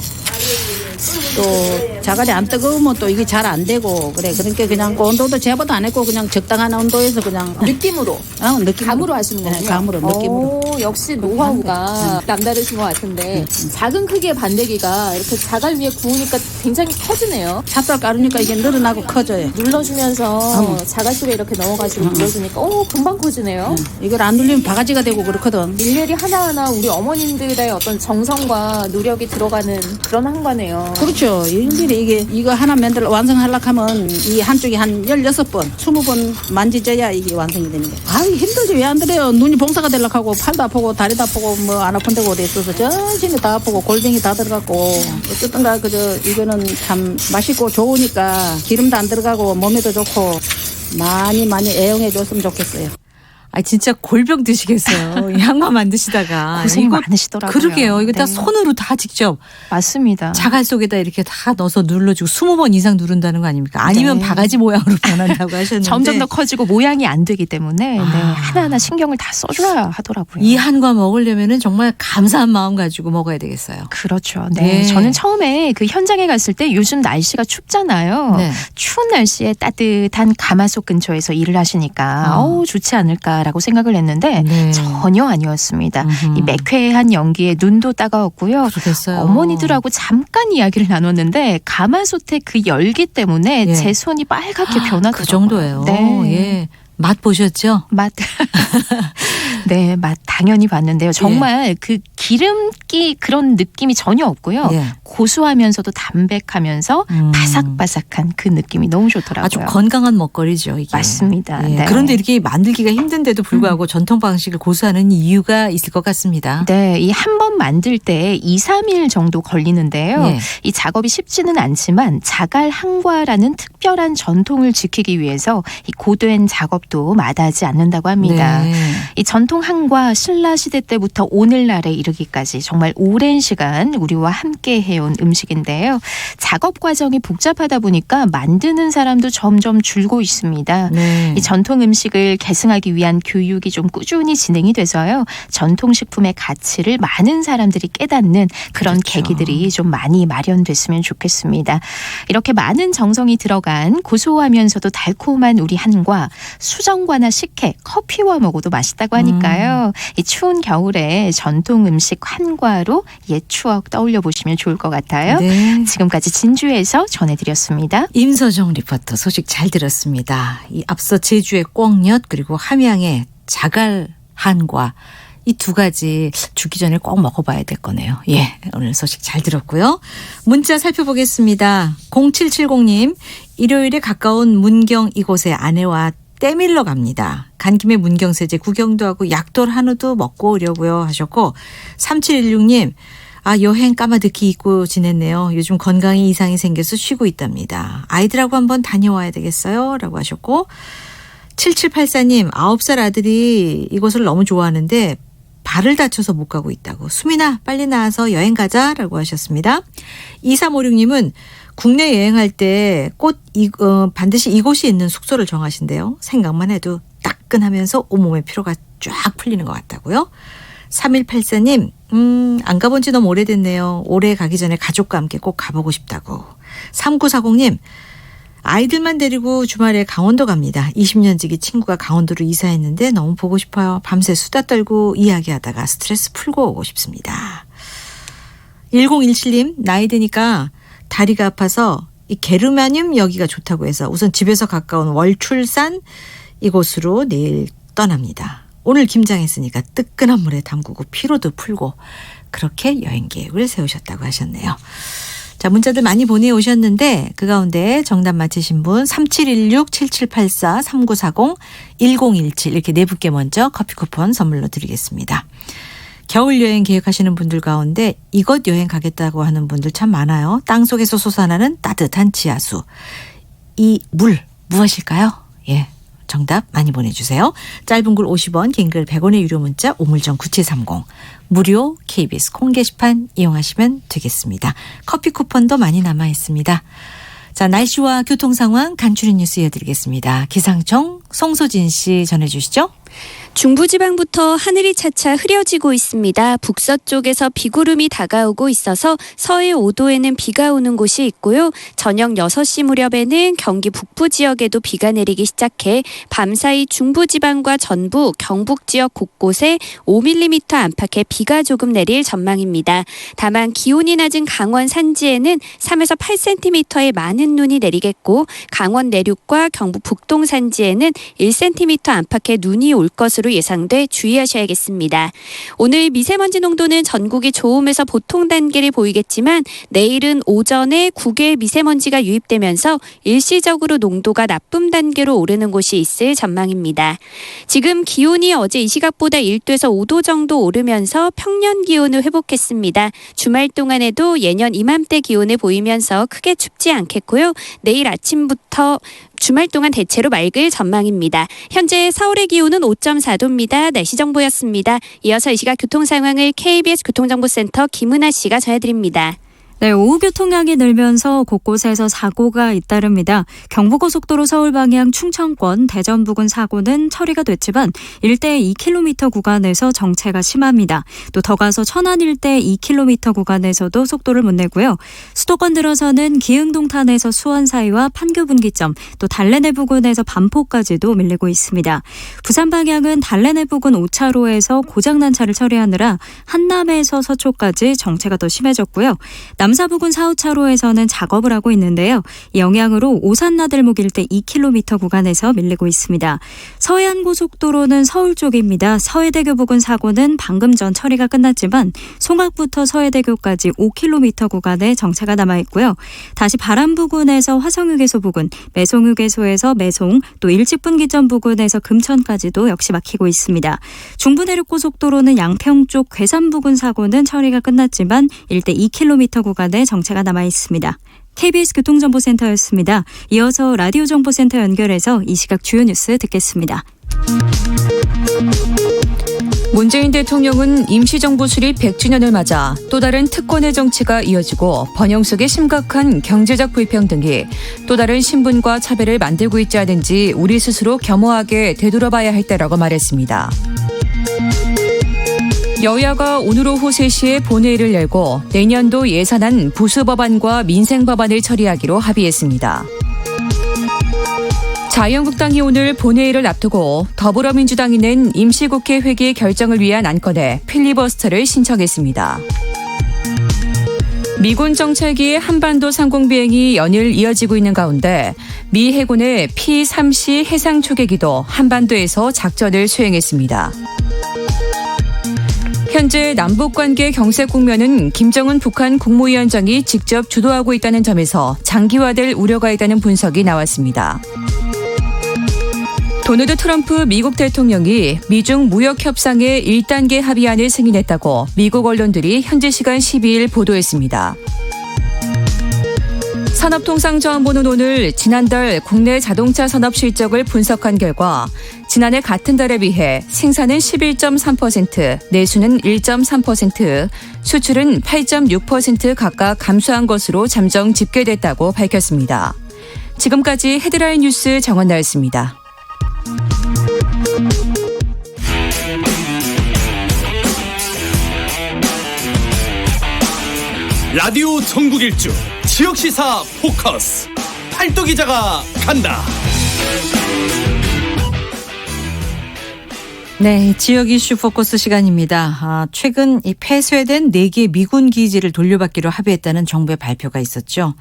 또 자갈이 안 뜨거우면 또 이게 잘 안 되고 그래. 그러니까 그냥 그 온도도 제보도 안 했고 그냥 적당한 온도에서 그냥 느낌으로? 느낌. 감으로 하시는 거군요. 네, 감으로 느낌으로. 오, 역시 노하우가 남다르신 것 같은데 작은 크기의 반대기가 이렇게 자갈 위에 구우니까 굉장히 커지네요. 찹쌀 가루니까 이게 늘어나고 커져요. 눌러주면서 자갈 속에 이렇게 넣어가지고 눌러주니까 금방 커지네요. 이걸 안 눌리면 바가지가 되고 그렇거든. 일일이 하나하나 우리 어머님들의 어떤 정성과 노력이 들어가는 그런 한과네요. 그렇죠. 일일이 이거 하나 완성하려고 하면 이 한쪽이 한 16번, 20번 만지져야 이게 완성이 되는 거예요. 힘들지 왜 안 그래요. 눈이 봉사가 되려고 하고 팔도 아프고 다리도 아프고 뭐 안 아픈 데가 어디 있어서 전신이 다 아프고 골뱅이 다 들어갔고 어쨌든가 이거는 참 맛있고 좋으니까 기름도 안 들어가고 몸에도 좋고 많이 애용해 줬으면 좋겠어요. 진짜 골병 드시겠어요. 이 한과 만드시다가. 고생이 많으시더라고요. 그러게요. 이거 다 네. 손으로 다 직접. 맞습니다. 자갈 속에다 이렇게 다 넣어서 눌러주고 20번 이상 누른다는 거 아닙니까? 아니면 네. 바가지 모양으로 변한다고 하셨는데. 점점 더 커지고 모양이 안 되기 때문에 하나하나 신경을 다 써줘야 하더라고요. 이 한과 먹으려면은 정말 감사한 마음 가지고 먹어야 되겠어요. 그렇죠. 네. 저는 처음에 그 현장에 갔을 때 요즘 날씨가 춥잖아요. 네. 추운 날씨에 따뜻한 가마솥 근처에서 일을 하시니까 좋지 않을까라고 생각을 했는데 전혀 아니었습니다. 이 매캐한 연기에 눈도 따가웠고요. 그렇겠어요. 어머니들하고 잠깐 이야기를 나눴는데 가마솥의 그 열기 때문에 제 손이 빨갛게 변하더라고요. 그 정도예요. 네. 예. 맛 보셨죠? 맛. 네, 맛 당연히 봤는데요. 정말 그 기름기 그런 느낌이 전혀 없고요. 고소하면서도 담백하면서 바삭바삭한 그 느낌이 너무 좋더라고요. 아주 건강한 먹거리죠, 이게. 맞습니다. 네. 그런데 이렇게 만들기가 힘든데도 불구하고 전통 방식을 고수하는 이유가 있을 것 같습니다. 네, 이 한 번 만들 때 2, 3일 정도 걸리는데요. 이 작업이 쉽지는 않지만 자갈 한과라는 특별한 전통을 지키기 위해서 이 고된 작업도 마다하지 않는다고 합니다. 이 전통 한과 신라 시대 때부터 오늘날에 이르기까지 정말 오랜 시간 우리와 함께 해온 음식인데요. 작업 과정이 복잡하다 보니까 만드는 사람도 점점 줄고 있습니다. 이 전통 음식을 계승하기 위한 교육이 좀 꾸준히 진행이 돼서요. 전통식품의 가치를 많은 사람들이 깨닫는 그런 계기들이 좀 많이 마련됐으면 좋겠습니다. 이렇게 많은 정성이 들어간 고소하면서도 달콤한 우리 한과 수정과나 식혜, 커피와 먹어도 맛있다고 하니까요. 이 추운 겨울에 전통 음식 한과로 옛 추억 떠올려 보시면 좋을 것 같아요. 지금까지 진주에서 전해드렸습니다. 임서정 리포터 소식 잘 들었습니다. 이 앞서 제주의 꿩엿 그리고 함양의 자갈 한과 이 두 가지 죽기 전에 꼭 먹어봐야 될 거네요. 오늘 소식 잘 들었고요. 문자 살펴보겠습니다. 0770님, 일요일에 가까운 문경 이곳에 아내와 때밀러 갑니다. 간 김에 문경세제 구경도 하고 약돌 한우도 먹고 오려고요 하셨고 3716님, 여행 까마득히 잊고 지냈네요. 요즘 건강에 이상이 생겨서 쉬고 있답니다. 아이들하고 한번 다녀와야 되겠어요 라고 하셨고 7784님, 9살 아들이 이곳을 너무 좋아하는데 발을 다쳐서 못 가고 있다고. 수민아 빨리 나와서 여행 가자라고 하셨습니다. 2356님은 국내 여행할 때 꼭 반드시 이곳이 있는 숙소를 정하신대요. 생각만 해도 따끈하면서 온몸의 피로가 쫙 풀리는 것 같다고요. 3184님, 안 가본 지 너무 오래됐네요. 올해 가기 전에 가족과 함께 꼭 가보고 싶다고. 3940님, 아이들만 데리고 주말에 강원도 갑니다. 20년 지기 친구가 강원도로 이사했는데 너무 보고 싶어요. 밤새 수다 떨고 이야기하다가 스트레스 풀고 오고 싶습니다. 1017님, 나이 드니까 다리가 아파서 이 게르마늄 여기가 좋다고 해서 우선 집에서 가까운 월출산 이곳으로 내일 떠납니다. 오늘 김장했으니까 뜨끈한 물에 담그고 피로도 풀고 그렇게 여행 계획을 세우셨다고 하셨네요. 자, 문자들 많이 보내오셨는데 그 가운데 정답 맞히신 분 3716-7784-3940-1017 이렇게 네 분께 먼저 커피 쿠폰 선물로 드리겠습니다. 겨울 여행 계획하시는 분들 가운데 이곳 여행 가겠다고 하는 분들 참 많아요. 땅속에서 솟아나는 따뜻한 지하수. 이 물 무엇일까요? 예, 정답 많이 보내주세요. 짧은 글 50원, 긴 글 100원의 유료 문자 우물정 9730 무료 KBS 콩 게시판 이용하시면 되겠습니다. 커피 쿠폰도 많이 남아 있습니다. 자, 날씨와 교통 상황 간추린 뉴스 이어드리겠습니다. 기상청 송소진 씨 전해주시죠. 중부지방부터 하늘이 차차 흐려지고 있습니다. 북서쪽에서 비구름이 다가오고 있어서 서해 5도에는 비가 오는 곳이 있고요. 저녁 6시 무렵에는 경기 북부 지역에도 비가 내리기 시작해 밤사이 중부지방과 전부, 경북 지역 곳곳에 5mm 안팎의 비가 조금 내릴 전망입니다. 다만 기온이 낮은 강원 산지에는 3에서 8cm의 많은 눈이 내리겠고 강원 내륙과 경북 북동 산지에는 1cm 안팎의 눈이 올 것으로 예상돼 주의하셔야겠습니다. 오늘 미세먼지 농도는 전국이 좋음에서 보통 단계를 보이겠지만 내일은 오전에 국외 미세먼지가 유입되면서 일시적으로 농도가 나쁨 단계로 오르는 곳이 있을 전망입니다. 지금 기온이 어제 이 시각보다 1도에서 5도 정도 오르면서 평년 기온을 회복했습니다. 주말 동안에도 예년 이맘때 기온을 보이면서 크게 춥지 않겠고요. 내일 아침부터 주말 동안 대체로 맑을 전망입니다. 현재 서울의 기온은 5.4도입니다. 날씨 정보였습니다. 이어서 이 시각 교통 상황을 KBS 교통정보센터 김은아 씨가 전해드립니다. 네, 오후 교통량이 늘면서 곳곳에서 사고가 잇따릅니다. 경부고속도로 서울 방향 충청권 대전 부근 사고는 처리가 됐지만 일대 2km 구간에서 정체가 심합니다. 또 더 가서 천안 일대 2km 구간에서도 속도를 못 내고요. 수도권 들어서는 기흥동탄에서 수원 사이와 판교 분기점, 또 달래내 부근에서 반포까지도 밀리고 있습니다. 부산 방향은 달래내 부근 5차로에서 고장난 차를 처리하느라 한남에서 서초까지 정체가 더 심해졌고요. 남사 부근 4, 5차로에서는 작업을 하고 있는데요. 이 영향으로 오산나들목 일대 2km 구간에서 밀리고 있습니다. 서해안고속도로는 서울 쪽입니다. 서해대교 부근 사고는 방금 전 처리가 끝났지만 송악부터 서해대교까지 5km 구간에 정체가 남아있고요. 다시 바람 부근에서 화성휴게소 부근, 매송휴게소에서 매송, 또 일직분기점 부근에서 금천까지도 역시 막히고 있습니다. 중부내륙고속도로는 양평 쪽 괴산 부근 사고는 처리가 끝났지만 일대 2km 구간에 정체가 남아 있습니다. KBS 교통정보센터였습니다. 이어서 라디오 정보센터 연결해서 이 시각 주요 뉴스 듣겠습니다. 문재인 대통령은 임시정부 수립 100주년을 맞아 또 다른 특권의 정치가 이어지고 번영 속의 심각한 경제적 불평등이 또 다른 신분과 차별을 만들고 있지 않은지 우리 스스로 겸허하게 되돌아봐야 할 때라고 말했습니다. 여야가 오늘 오후 3시에 본회의를 열고 내년도 예산안 부수법안과 민생법안을 처리하기로 합의했습니다. 자유한국당이 오늘 본회의를 앞두고 더불어민주당이 낸 임시국회 회기 결정을 위한 안건에 필리버스터를 신청했습니다. 미군 정찰기의 한반도 상공 비행이 연일 이어지고 있는 가운데 미 해군의 P-3C 해상 초계기도 한반도에서 작전을 수행했습니다. 현재 남북관계 경색 국면은 김정은 북한 국무위원장이 직접 주도하고 있다는 점에서 장기화될 우려가 있다는 분석이 나왔습니다. 도널드 트럼프 미국 대통령이 미중 무역협상의 1단계 합의안을 승인했다고 미국 언론들이 현지 시간 12일 보도했습니다. 산업통상자원부는 오늘 지난달 국내 자동차 산업 실적을 분석한 결과 지난해 같은 달에 비해 생산은 11.3%, 내수는 1.3%, 수출은 8.6% 각각 감소한 것으로 잠정 집계됐다고 밝혔습니다. 지금까지 헤드라인 뉴스 정원나였습니다. 라디오 전국 일주 지역시사 포커스 팔도 기자가 간다. 네, 지역 이슈 포커스 시간입니다. 최근 이 폐쇄된 4개 미군 기지를 돌려받기로 합의했다는 정부의 발표가 있었죠.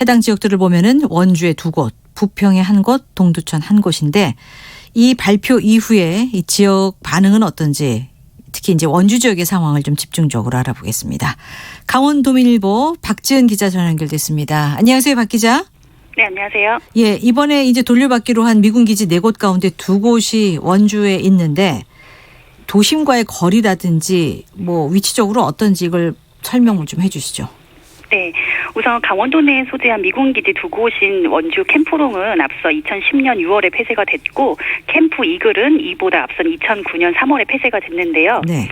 해당 지역들을 보면은 원주에 2곳, 부평에 1곳, 동두천 1곳인데 이 발표 이후에 이 지역 반응은 어떤지 특히 이제 원주 지역의 상황을 좀 집중적으로 알아보겠습니다. 강원도민일보 박지은 기자 전화 연결됐습니다. 안녕하세요, 박 기자. 네, 안녕하세요. 예, 이번에 이제 돌려받기로 한 미군 기지 4곳 가운데 2곳이 원주에 있는데 도심과의 거리라든지 뭐 위치적으로 어떤지 이걸 설명을 좀 해주시죠. 네, 우선 강원도 내에 소재한 미군기지 2곳인 원주 캠프롱은 앞서 2010년 6월에 폐쇄가 됐고 캠프 이글은 이보다 앞선 2009년 3월에 폐쇄가 됐는데요. 네.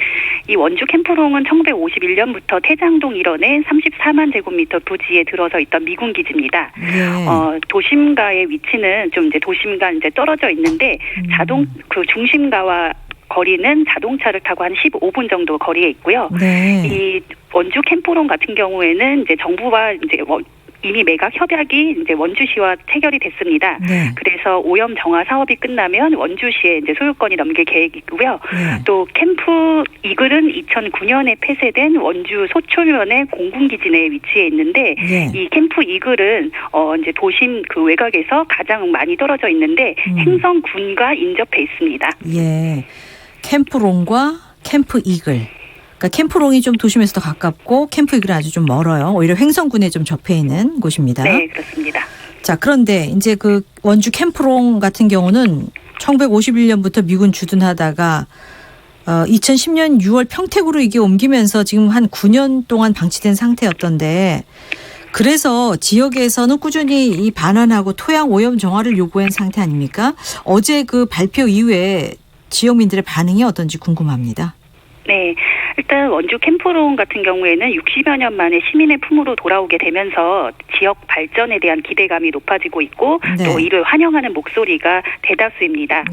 이 원주 캠프롱은 1951년부터 태장동 일원의 34만 제곱미터 부지에 들어서 있던 미군기지입니다. 네. 도심가의 위치는 좀 이제 도심과 이제 떨어져 있는데 중심가와 거리는 자동차를 타고 한 15분 정도 거리에 있고요. 네. 이 원주 캠프롱 같은 경우에는 이제 정부와 이제 이미 매각 협약이 이제 원주시와 체결이 됐습니다. 네. 그래서 오염 정화 사업이 끝나면 원주시에 이제 소유권이 넘길 계획이고요. 네. 또 캠프 이글은 2009년에 폐쇄된 원주 소초면의 공군기지 내에 위치해 있는데 네. 이 캠프 이글은 이제 도심 그 외곽에서 가장 많이 떨어져 있는데 행성군과 인접해 있습니다. 예. 캠프롱과 캠프 이글. 그러니까 캠프롱이 좀 도심에서 더 가깝고 캠프 이글은 아주 좀 멀어요. 오히려 횡성군에 좀 접해 있는 곳입니다. 네, 그렇습니다. 자, 그런데 이제 그 원주 캠프롱 같은 경우는 1951년부터 미군 주둔하다가 2010년 6월 평택으로 이게 옮기면서 지금 한 9년 동안 방치된 상태였던데 그래서 지역에서는 꾸준히 이 반환하고 토양 오염 정화를 요구한 상태 아닙니까? 어제 그 발표 이후에 지역민들의 반응이 어떤지 궁금합니다. 네. 일단 원주 캠프롱 같은 경우에는 60여 년 만에 시민의 품으로 돌아오게 되면서 지역 발전에 대한 기대감이 높아지고 있고 네. 또 이를 환영하는 목소리가 대다수입니다.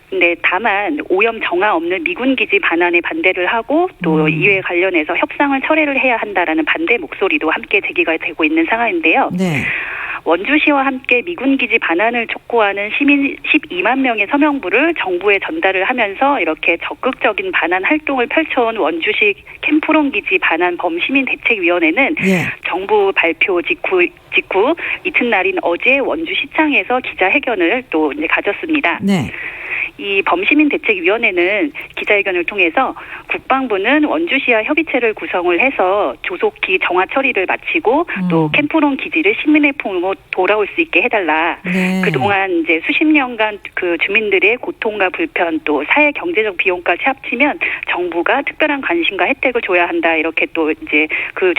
근데 다만 오염 정화 없는 미군기지 반환에 반대를 하고 또 이에 관련해서 협상을 철회를 해야 한다라는 반대 목소리도 함께 제기가 되고 있는 상황인데요. 네. 원주시와 함께 미군기지 반환을 촉구하는 시민 12만 명의 서명부를 정부에 전달을 하면서 이렇게 적극적인 반환 활동을 펼쳐온 원주시 캠프롱 기지 반환 범시민대책위원회는 정부 발표 직후 이튿날인 어제 원주시장에서 기자회견을 또 이제 가졌습니다. 네. 이 범시민대책위원회는 기자회견을 통해서 국방부는 원주시와 협의체를 구성을 해서 조속히 정화 처리를 마치고 또 캠프롱 기지를 시민의 품으로 돌아올 수 있게 해달라. 네. 그동안 이제 수십 년간 그 주민들의 고통과 불편 또 사회 경제적 비용까지 합치면 정부가 특별한 관심과 혜택을 줘야 한다. 이렇게 또 이제 그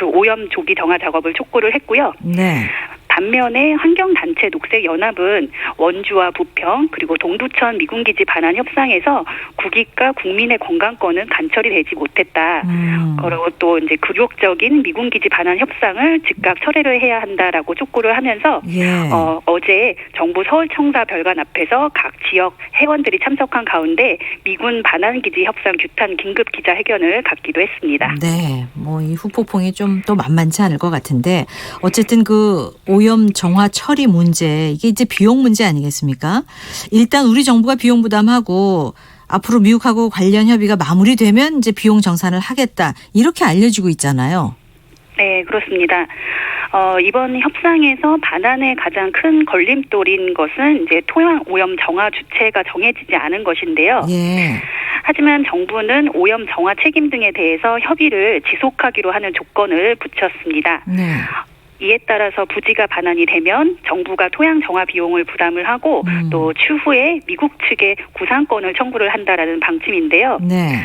오염 조기 정화 작업을 촉구를 했고요. 네. 반면에 환경단체 녹색연합은 원주와 부평 그리고 동두천 미군기지 반환 협상에서 국익과 국민의 건강권은 관철이 되지 못했다. 그리고 또 이제 굴욕적인 미군기지 반환 협상을 즉각 철회를 해야 한다라고 촉구를 하면서 어제 정부 서울청사 별관 앞에서 각 지역 회원들이 참석한 가운데 미군 반환기지 협상 규탄 긴급 기자회견을 갖기도 했습니다. 네, 뭐 이 후폭풍이 좀 또 만만치 않을 것 같은데 어쨌든 그 오염 정화 처리 문제 이게 이제 비용 문제 아니겠습니까? 일단 우리 정부가 비용 부담하고 앞으로 미국하고 관련 협의가 마무리되면 이제 비용 정산을 하겠다 이렇게 알려지고 있잖아요. 네, 그렇습니다. 이번 협상에서 반환의 가장 큰 걸림돌인 것은 이제 토양 오염 정화 주체가 정해지지 않은 것인데요. 예. 하지만 정부는 오염 정화 책임 등에 대해서 협의를 지속하기로 하는 조건을 붙였습니다. 네. 이에 따라서 부지가 반환이 되면 정부가 토양 정화 비용을 부담을 하고 또 추후에 미국 측에 구상권을 청구를 한다라는 방침인데요. 네.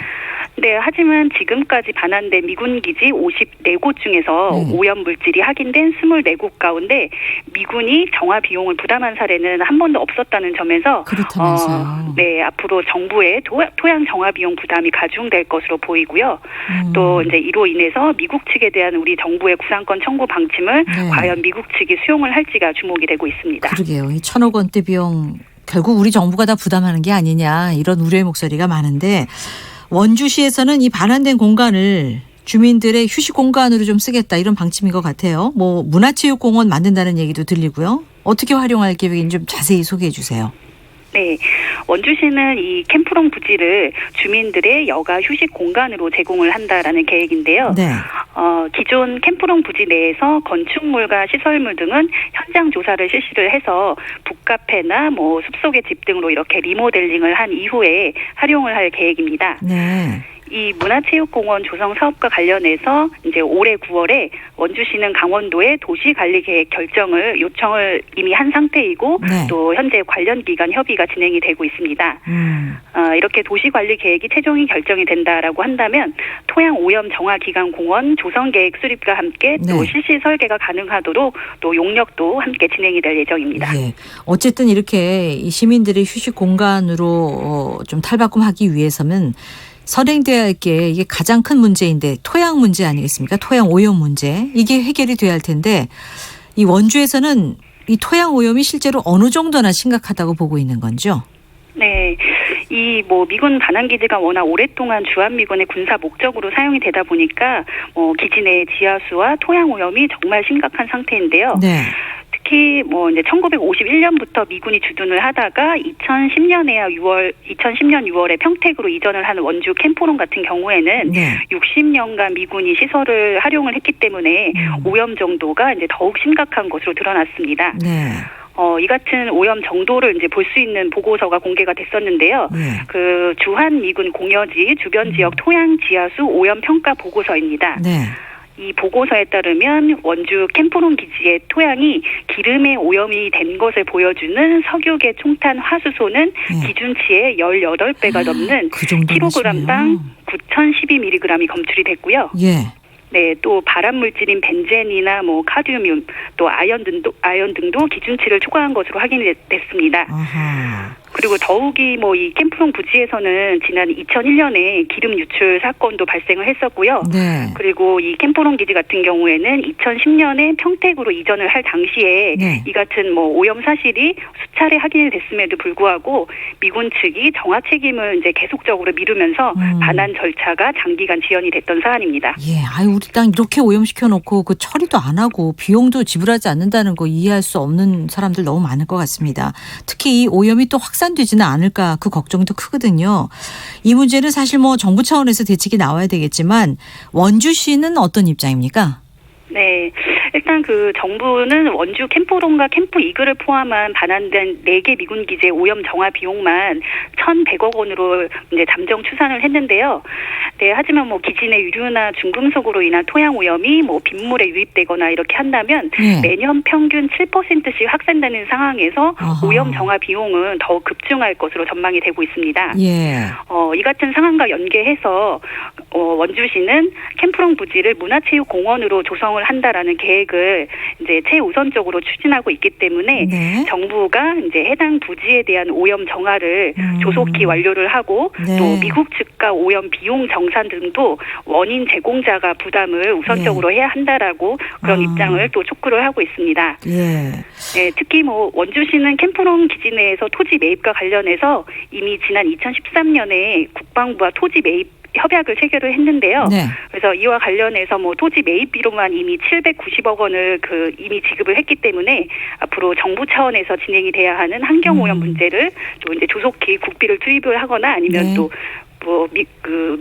네, 하지만 지금까지 반환된 미군기지 54곳 중에서 오염 물질이 확인된 24곳 가운데 미군이 정화 비용을 부담한 사례는 한 번도 없었다는 점에서 그렇다면서요. 네, 앞으로 정부의 토양 정화 비용 부담이 가중될 것으로 보이고요. 또 이제 이로 인해서 미국 측에 대한 우리 정부의 구상권 청구 방침을 과연 미국 측이 수용을 할지가 주목이 되고 있습니다. 그러게요. 이 1,000억 원대 비용 결국 우리 정부가 다 부담하는 게 아니냐 이런 우려의 목소리가 많은데 원주시에서는 이 반환된 공간을 주민들의 휴식 공간으로 좀 쓰겠다 이런 방침인 것 같아요. 뭐 문화체육공원 만든다는 얘기도 들리고요. 어떻게 활용할 계획인지 좀 자세히 소개해 주세요. 네, 원주시는 이 캠프롱 부지를 주민들의 여가 휴식 공간으로 제공을 한다라는 계획인데요. 네. 기존 캠프롱 부지 내에서 건축물과 시설물 등은 현장 조사를 실시를 해서 북카페나 뭐 숲속의 집 등으로 이렇게 리모델링을 한 이후에 활용을 할 계획입니다. 네. 이 문화체육공원 조성 사업과 관련해서 이제 올해 9월에 원주시는 강원도에 도시관리계획 결정을 요청을 이미 한 상태이고 네. 또 현재 관련 기관 협의가 진행이 되고 있습니다. 이렇게 도시관리계획이 최종이 결정이 된다라고 한다면 토양 오염 정화 기간 공원 조성계획 수립과 함께 또 네. 실시 설계가 가능하도록 또 용역도 함께 진행이 될 예정입니다. 예. 어쨌든 이렇게 이 시민들의 휴식 공간으로 좀 탈바꿈하기 위해서는 선행돼야 할 게 이게 가장 큰 문제인데 토양 문제 아니겠습니까? 토양 오염 문제. 이게 해결이 돼야 할 텐데 이 원주에서는 이 토양 오염이 실제로 어느 정도나 심각하다고 보고 있는 건죠? 네, 이 뭐 미군 반환기지가 워낙 오랫동안 주한미군의 군사 목적으로 사용이 되다 보니까 기지 내 지하수와 토양 오염이 정말 심각한 상태인데요. 네. 특히 뭐 이제 1951년부터 미군이 주둔을 하다가 2010년 6월에 평택으로 이전을 한 원주 캠프롱 같은 경우에는 네. 60년간 미군이 시설을 활용을 했기 때문에 오염 정도가 이제 더욱 심각한 것으로 드러났습니다. 네. 이 같은 오염 정도를 이제 볼 수 있는 보고서가 공개가 됐었는데요. 네. 그 주한 미군 공여지 주변 지역 토양 지하수 오염 평가 보고서입니다. 네. 이 보고서에 따르면 원주 캠프롱 기지의 토양이 기름의 오염이 된 것을 보여주는 석유계 총탄 화수소는 기준치의 18배가 넘는 킬로그램당 9,012mg이 검출이 됐고요. 예. 네, 또 발암 물질인 벤젠이나 뭐 카드뮴, 또 아연 등도 기준치를 초과한 것으로 확인이 됐습니다. 아하. 그리고 더욱이 뭐 이 캠프롱 부지에서는 지난 2001년에 기름 유출 사건도 발생을 했었고요. 네. 그리고 이 캠프롱 기지 같은 경우에는 2010년에 평택으로 이전을 할 당시에 네. 이 같은 뭐 오염 사실이 수차례 확인이 됐음에도 불구하고 미군 측이 정화 책임을 이제 계속적으로 미루면서 반환 절차가 장기간 지연이 됐던 사안입니다. 예, 아유 우리 땅 이렇게 오염시켜 놓고 그 처리도 안 하고 비용도 지불하지 않는다는 거 이해할 수 없는 사람들 너무 많을 것 같습니다. 특히 이 오염이 또 확산되지는 않을까 그 걱정도 크거든요. 이 문제는 사실 뭐 정부 차원에서 대책이 나와야 되겠지만 원주시는 어떤 입장입니까? 네. 일단 그 정부는 원주 캠프롱과 캠프 이글을 포함한 반환된 4개 미군 기지의 오염 정화 비용만 1,100억 원으로 이제 잠정 추산을 했는데요. 네, 하지만 뭐 기지 내 유류나 중금속으로 인한 토양 오염이 뭐 빗물에 유입되거나 이렇게 한다면 매년 평균 7%씩 확산되는 상황에서 오염 정화 비용은 더욱 급증할 것으로 전망이 되고 있습니다. 예. 이 같은 상황과 연계해서 원주시는 캠프롱 부지를 문화체육공원으로 조성을 한다라는 계획을 이제 최우선적으로 추진하고 있기 때문에 네. 정부가 이제 해당 부지에 대한 오염 정화를 조속히 완료를 하고 네. 또 미국 측과 오염 비용 정산 등도 원인 제공자가 부담을 우선적으로 해야 한다라고 그런 입장을 또 촉구를 하고 있습니다. 예. 네, 특히 뭐 원주시는 캠프롱 기지 내에서 토지 매입과 관련해서 이미 지난 2013년에 국방부와 토지 매입 협약을 체결을 했는데요. 네. 그래서 이와 관련해서 뭐 토지 매입비로만 이미 790억 원을 이미 지급을 했기 때문에 앞으로 정부 차원에서 진행이 돼야 하는 환경 오염 문제를 또 이제 조속히 국비를 투입을 하거나 아니면 또 뭐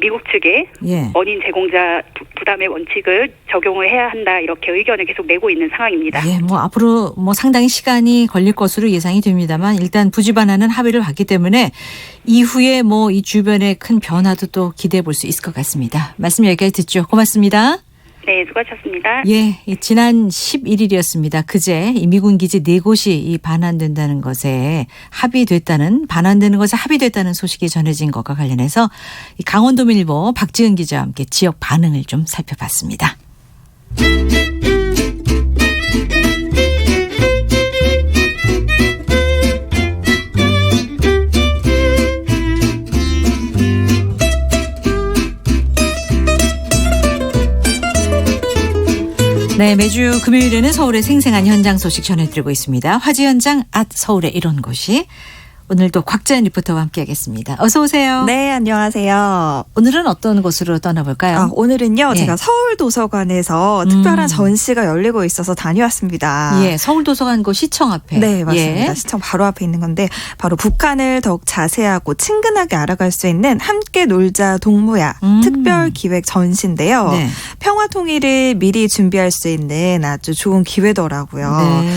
미국 측에 원인 제공자 부담의 원칙을 적용을 해야 한다 이렇게 의견을 계속 내고 있는 상황입니다. 예, 뭐 앞으로 뭐 상당히 시간이 걸릴 것으로 예상이 됩니다만 일단 부지 반환은 합의를 봤기 때문에 이후에 뭐 이 주변의 큰 변화도 또 기대해 볼 수 있을 것 같습니다. 말씀 여기까지 듣죠. 고맙습니다. 네, 수고하셨습니다. 예, 지난 11일이었습니다. 그제 이 미군 기지 4곳이 이 반환된다는 것에 반환되는 것에 합의됐다는 소식이 전해진 것과 관련해서 이 강원도민일보 박지은 기자와 함께 지역 반응을 좀 살펴봤습니다. 네, 매주 금요일에는 서울의 생생한 현장 소식 전해드리고 있습니다. 화재 현장 서울에 이런 곳이 오늘도 곽자연 리포터와 함께하겠습니다. 어서 오세요. 네, 안녕하세요. 오늘은 어떤 곳으로 떠나볼까요? 오늘은요, 예. 제가 서울도서관에서 특별한 전시가 열리고 있어서 다녀왔습니다. 예, 서울도서관 그 시청 앞에. 네, 맞습니다. 예. 시청 바로 앞에 있는 건데 바로 북한을 더욱 자세하고 친근하게 알아갈 수 있는 함께 놀자 동무야 특별 기획 전시인데요. 네. 평화 통일을 미리 준비할 수 있는 아주 좋은 기회더라고요. 네.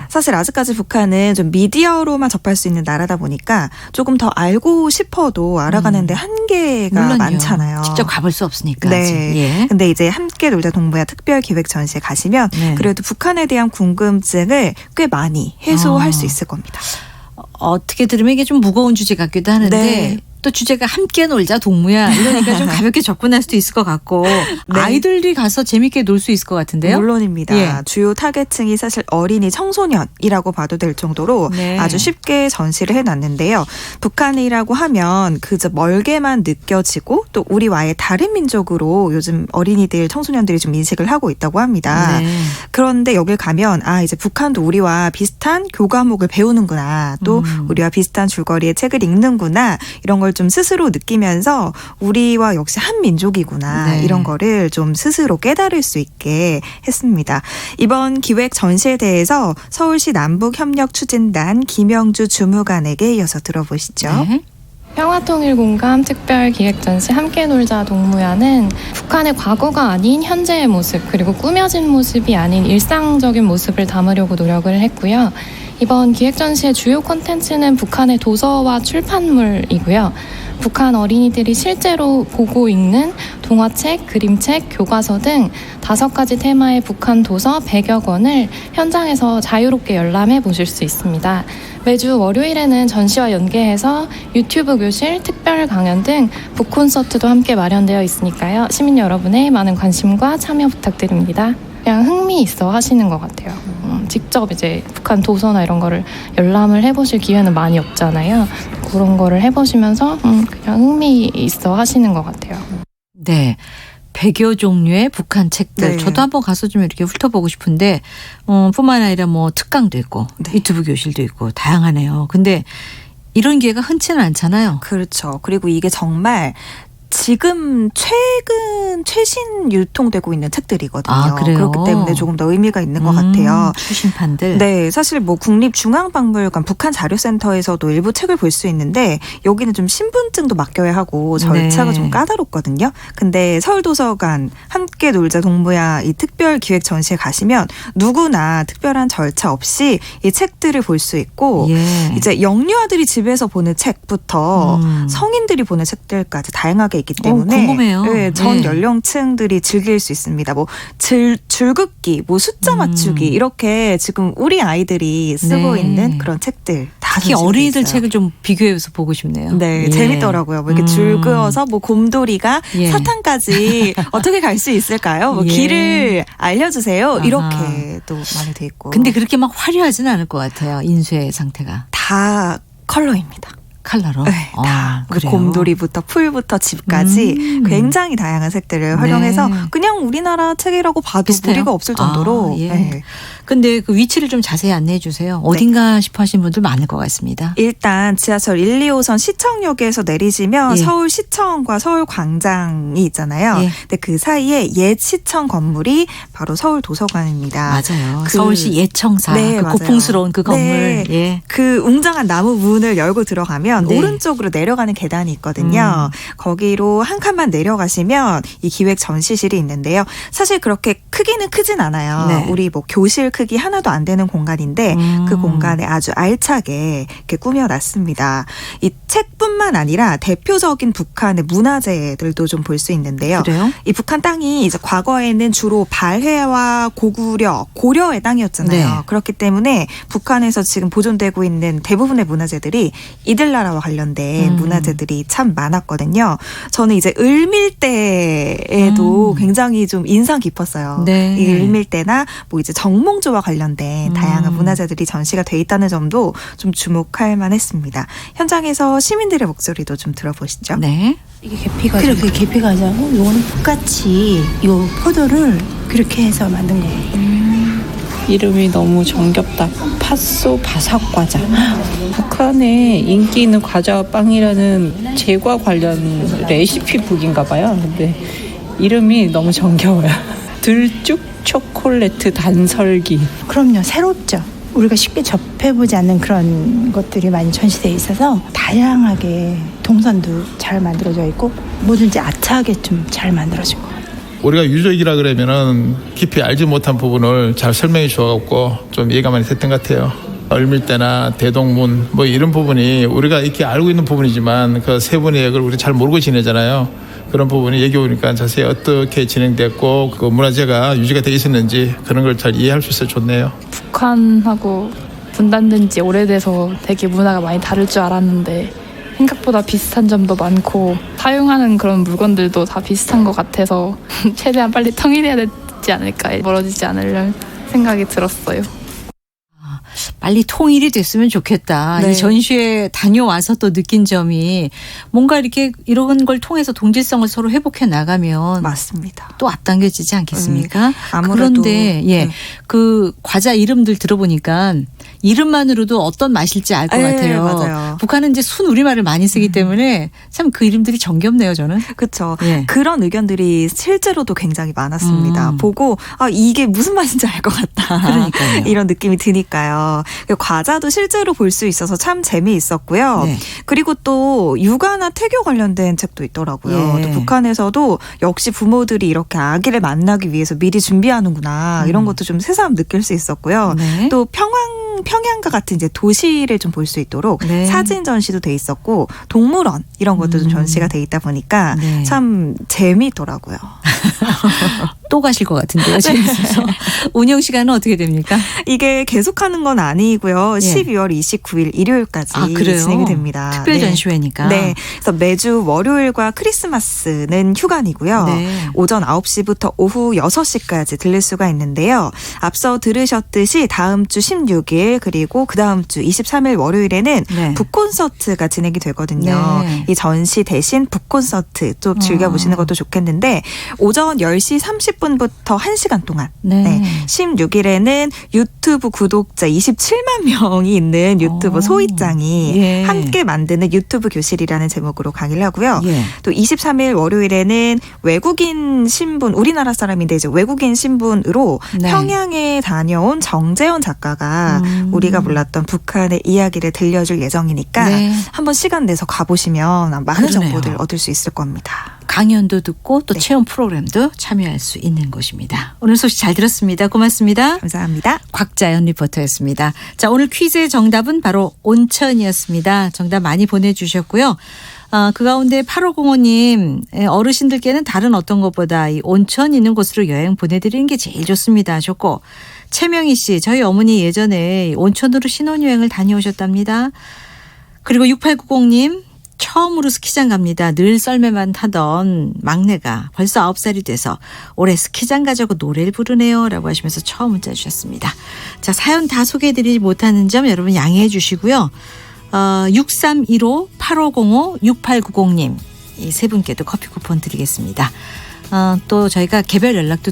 사실 아직까지 북한은 좀 미디어로만 접할 수 있는 나라다 보니까 조금 더 알고 싶어도 알아가는데 한계가 물론요. 많잖아요. 직접 가볼 수 없으니까. 네. 아직. 예. 근데 이제 함께 놀자 동무야 특별 기획 전시에 가시면 네. 그래도 북한에 대한 궁금증을 꽤 많이 해소할 수 있을 겁니다. 어떻게 들으면 이게 좀 무거운 주제 같기도 하는데 네. 또 주제가 함께 놀자 동무야 이러니까 좀 가볍게 접근할 수도 있을 것 같고 아이들이 가서 재밌게 놀 수 있을 것 같은데요. 물론입니다. 예. 주요 타겟층이 사실 어린이 청소년이라고 봐도 될 정도로 네. 아주 쉽게 전시를 해놨는데요. 북한이라고 하면 그저 멀게만 느껴지고 또 우리와의 다른 민족으로 요즘 어린이들 청소년들이 좀 인식을 하고 있다고 합니다. 네. 그런데 여길 가면 이제 북한도 우리와 비슷한 교과목을 배우는구나. 또 우리와 비슷한 줄거리의 책을 읽는구나. 이런 걸 좀 스스로 느끼면서 우리와 역시 한 민족이구나. 네. 이런 거를 좀 스스로 깨달을 수 있게 했습니다. 이번 기획 전시에 대해서 서울시 남북협력추진단 김영주 주무관에게 이어서 들어보시죠. 네. 평화통일공감 특별기획전시 함께 놀자 동무야는 북한의 과거가 아닌 현재의 모습 그리고 꾸며진 모습이 아닌 일상적인 모습을 담으려고 노력을 했고요. 이번 기획전시의 주요 콘텐츠는 북한의 도서와 출판물이고요. 북한 어린이들이 실제로 보고 읽는 동화책, 그림책, 교과서 등 5가지 테마의 북한 도서 100여 권을 현장에서 자유롭게 열람해 보실 수 있습니다. 매주 월요일에는 전시와 연계해서 유튜브 교실, 특별 강연 등 북콘서트도 함께 마련되어 있으니까요. 시민 여러분의 많은 관심과 참여 부탁드립니다. 그냥 흥미 있어 하시는 것 같아요. 직접 이제 북한 도서나 이런 거를 열람을 해보실 기회는 많이 없잖아요. 그런 거를 해보시면서 그냥 흥미 있어 하시는 것 같아요. 네. 100여 종류의 북한 책들. 네. 저도 한번 가서 좀 이렇게 훑어보고 싶은데 뿐만 아니라 뭐 특강도 있고 유튜브 교실도 있고 다양하네요. 근데 이런 기회가 흔치는 않잖아요. 그렇죠. 그리고 이게 정말 지금 최신 유통되고 있는 책들이거든요. 아, 그래요? 그렇기 때문에 조금 더 의미가 있는 것 같아요. 최신판들. 네, 사실 뭐 국립중앙박물관 북한자료센터에서도 일부 책을 볼 수 있는데 여기는 좀 신분증도 맡겨야 하고 절차가 네. 좀 까다롭거든요. 근데 서울도서관 함께 놀자 동무야 이 특별 기획 전시에 가시면 누구나 특별한 절차 없이 이 책들을 볼 수 있고 예. 이제 영유아들이 집에서 보는 책부터 성인들이 보는 책들까지 다양하게 있기 때문에 궁금해요. 네, 전 네. 연령층들이 즐길 수 있습니다. 뭐 줄긋기, 뭐 숫자 맞추기 이렇게 지금 우리 아이들이 쓰고 네. 있는 그런 책들 다 특히 가지고 어린이들 있어요. 책을 좀 비교해서 보고 싶네요. 네, 예. 재밌더라고요. 뭐 이렇게 줄 그어서 뭐 곰돌이가 예. 사탕까지 어떻게 갈 수 있을까요? 뭐 예. 길을 알려주세요. 아하. 이렇게 또 많이 돼 있고. 근데 그렇게 막 화려하지는 않을 것 같아요. 인쇄 상태가. 다 컬러입니다. 컬러로? 네, 다. 그래요? 곰돌이부터 풀부터 집까지 굉장히 다양한 색들을 활용해서 네. 그냥 우리나라 책이라고 봐도 비슷해요? 무리가 없을 정도로. 아, 예. 네. 근데 그 위치를 좀 자세히 안내해 주세요. 어딘가 싶어 하시는 분들 많을 것 같습니다. 일단 지하철 1, 2호선 시청역에서 내리시면 예. 서울시청과 서울광장이 있잖아요. 예. 근데 그 사이에 옛 시청 건물이 바로 서울도서관입니다. 맞아요. 서울시 예청사. 네, 그 맞아요. 고풍스러운 그 건물. 네. 예. 그 웅장한 나무 문을 열고 들어가면 네. 오른쪽으로 내려가는 계단이 있거든요. 거기로 한 칸만 내려가시면 이 기획 전시실이 있는데요. 사실 그렇게 크기는 크진 않아요. 네. 우리 뭐 교실 크기 하나도 안 되는 공간인데 그 공간에 아주 알차게 이렇게 꾸며놨습니다. 이 책뿐만 아니라 대표적인 북한의 문화재들도 좀 볼 수 있는데요. 그래요? 이 북한 땅이 이제 과거에는 주로 발해와 고려의 땅이었잖아요. 네. 그렇기 때문에 북한에서 지금 보존되고 있는 대부분의 문화재들이 이들 나라와 관련된 문화재들이 참 많았거든요. 저는 이제 을밀대에도 굉장히 좀 인상 깊었어요. 네. 이 을밀대나 뭐 이제 정몽주와 관련된 다양한 문화재들이 전시가 돼 있다는 점도 좀 주목할 만했습니다. 현장에서 시민들의 목소리도 좀 들어보시죠. 네. 이게 계피가죠. 그래, 그게 계피가자고 요거는 똑같이 요 포도를 그렇게 해서 만든 거예요. 이름이 너무 정겹다. 팥소 바삭과자. 북한에 인기 있는 과자와 빵이라는 제과 관련 레시피북인가 봐요. 근데 이름이 너무 정겨워요. 들쭉 초콜릿 단설기. 그럼요, 새롭죠. 우리가 쉽게 접해보지 않는 그런 것들이 많이 전시되어 있어서 다양하게 동선도 잘 만들어져 있고 뭐든지 아차하게 좀 잘 만들어진 것 같아요. 우리가 유적이라 그러면은 깊이 알지 못한 부분을 잘 설명해 주어갖고 좀 이해가 많이 됐던 것 같아요. 얼밀대나 대동문 뭐 이런 부분이 우리가 이렇게 알고 있는 부분이지만 그 세 분의 역을 우리 잘 모르고 지내잖아요. 그런 부분이 얘기 오니까 자세히 어떻게 진행됐고 그 문화재가 유지가 돼 있었는지 그런 걸 잘 이해할 수 있어서 좋네요. 북한하고 분단된 지 오래돼서 되게 문화가 많이 다를 줄 알았는데 생각보다 비슷한 점도 많고 사용하는 그런 물건들도 다 비슷한 것 같아서 최대한 빨리 통일해야 되지 않을까, 멀어지지 않으려는 생각이 들었어요. 빨리 통일이 됐으면 좋겠다. 네. 이 전시회 다녀와서 또 느낀 점이 뭔가 이렇게 이런 걸 통해서 동질성을 서로 회복해 나가면 맞습니다. 또 앞당겨지지 않겠습니까? 아무래도 그런데 그 과자 이름들 들어보니까 이름만으로도 어떤 맛일지 알 것 같아요. 맞아요. 북한은 이제 순 우리말을 많이 쓰기 때문에 참 그 이름들이 정겹네요, 저는. 그렇죠. 그런 의견들이 실제로도 굉장히 많았습니다. 보고 이게 무슨 맛인지 알 것 같다. 그러니까요. 이런 느낌이 드니까요. 과자도 실제로 볼 수 있어서 참 재미있었고요. 네. 그리고 또 육아나 태교 관련된 책도 있더라고요. 예. 또 북한에서도 역시 부모들이 이렇게 아기를 만나기 위해서 미리 준비하는구나. 이런 것도 좀 새삼 느낄 수 있었고요. 네. 또 평양과 같은 이제 도시를 좀 볼 수 있도록 네. 사진 전시도 돼 있었고 동물원 이런 것도 좀 전시가 돼 있다 보니까 네. 참 재미있더라고요. 또 가실 것 같은데요. 재밌어서. 운영 시간은 어떻게 됩니까? 이게 계속하는 건 아니고요. 12월 29일 일요일까지 그래요? 진행이 됩니다. 특별 전시회니까. 네. 그래서 매주 월요일과 크리스마스는 휴관이고요. 네. 오전 9시부터 오후 6시까지 들릴 수가 있는데요. 앞서 들으셨듯이 다음 주 16일 그리고 그 다음 주 23일 월요일에는 북콘서트가 진행이 되거든요. 네. 이 전시 대신 북콘서트 좀 즐겨보시는 것도 좋겠는데 오전 10시 30분부터 1시간 동안 16일에는 유튜브 구독자 27만 명이 있는 유튜브 소희짱이 함께 만드는 유튜브 교실이라는 제목으로 강의를 하고요. 또 23일 월요일에는 외국인 신분, 우리나라 사람인데 이제 외국인 신분으로 평양에 다녀온 정재현 작가가 우리가 몰랐던 북한의 이야기를 들려줄 예정이니까 한번 시간 내서 가보시면 많은 정보들 얻을 수 있을 겁니다. 강연도 듣고 또 체험 프로그램도 참여할 수 있는 곳입니다. 오늘 소식 잘 들었습니다. 고맙습니다. 감사합니다. 곽자연 리포터였습니다. 자, 오늘 퀴즈의 정답은 바로 온천이었습니다. 정답 많이 보내주셨고요. 그 가운데 8505님 어르신들께는 다른 어떤 것보다 이 온천 있는 곳으로 여행 보내드리는 게 제일 좋습니다 하셨고, 최명희 씨 저희 어머니 예전에 온천으로 신혼여행을 다녀오셨답니다. 그리고 6890님 처음으로 스키장 갑니다. 늘 썰매만 타던 막내가 벌써 9살이 돼서 올해 스키장 가자고 노래를 부르네요 라고 하시면서 처음 문자 주셨습니다. 자, 사연 다 소개해드리지 못하는 점 여러분 양해해 주시고요. 6315, 8505, 6890님 이 세 분께도 커피 쿠폰 드리겠습니다. 또 저희가 개별 연락도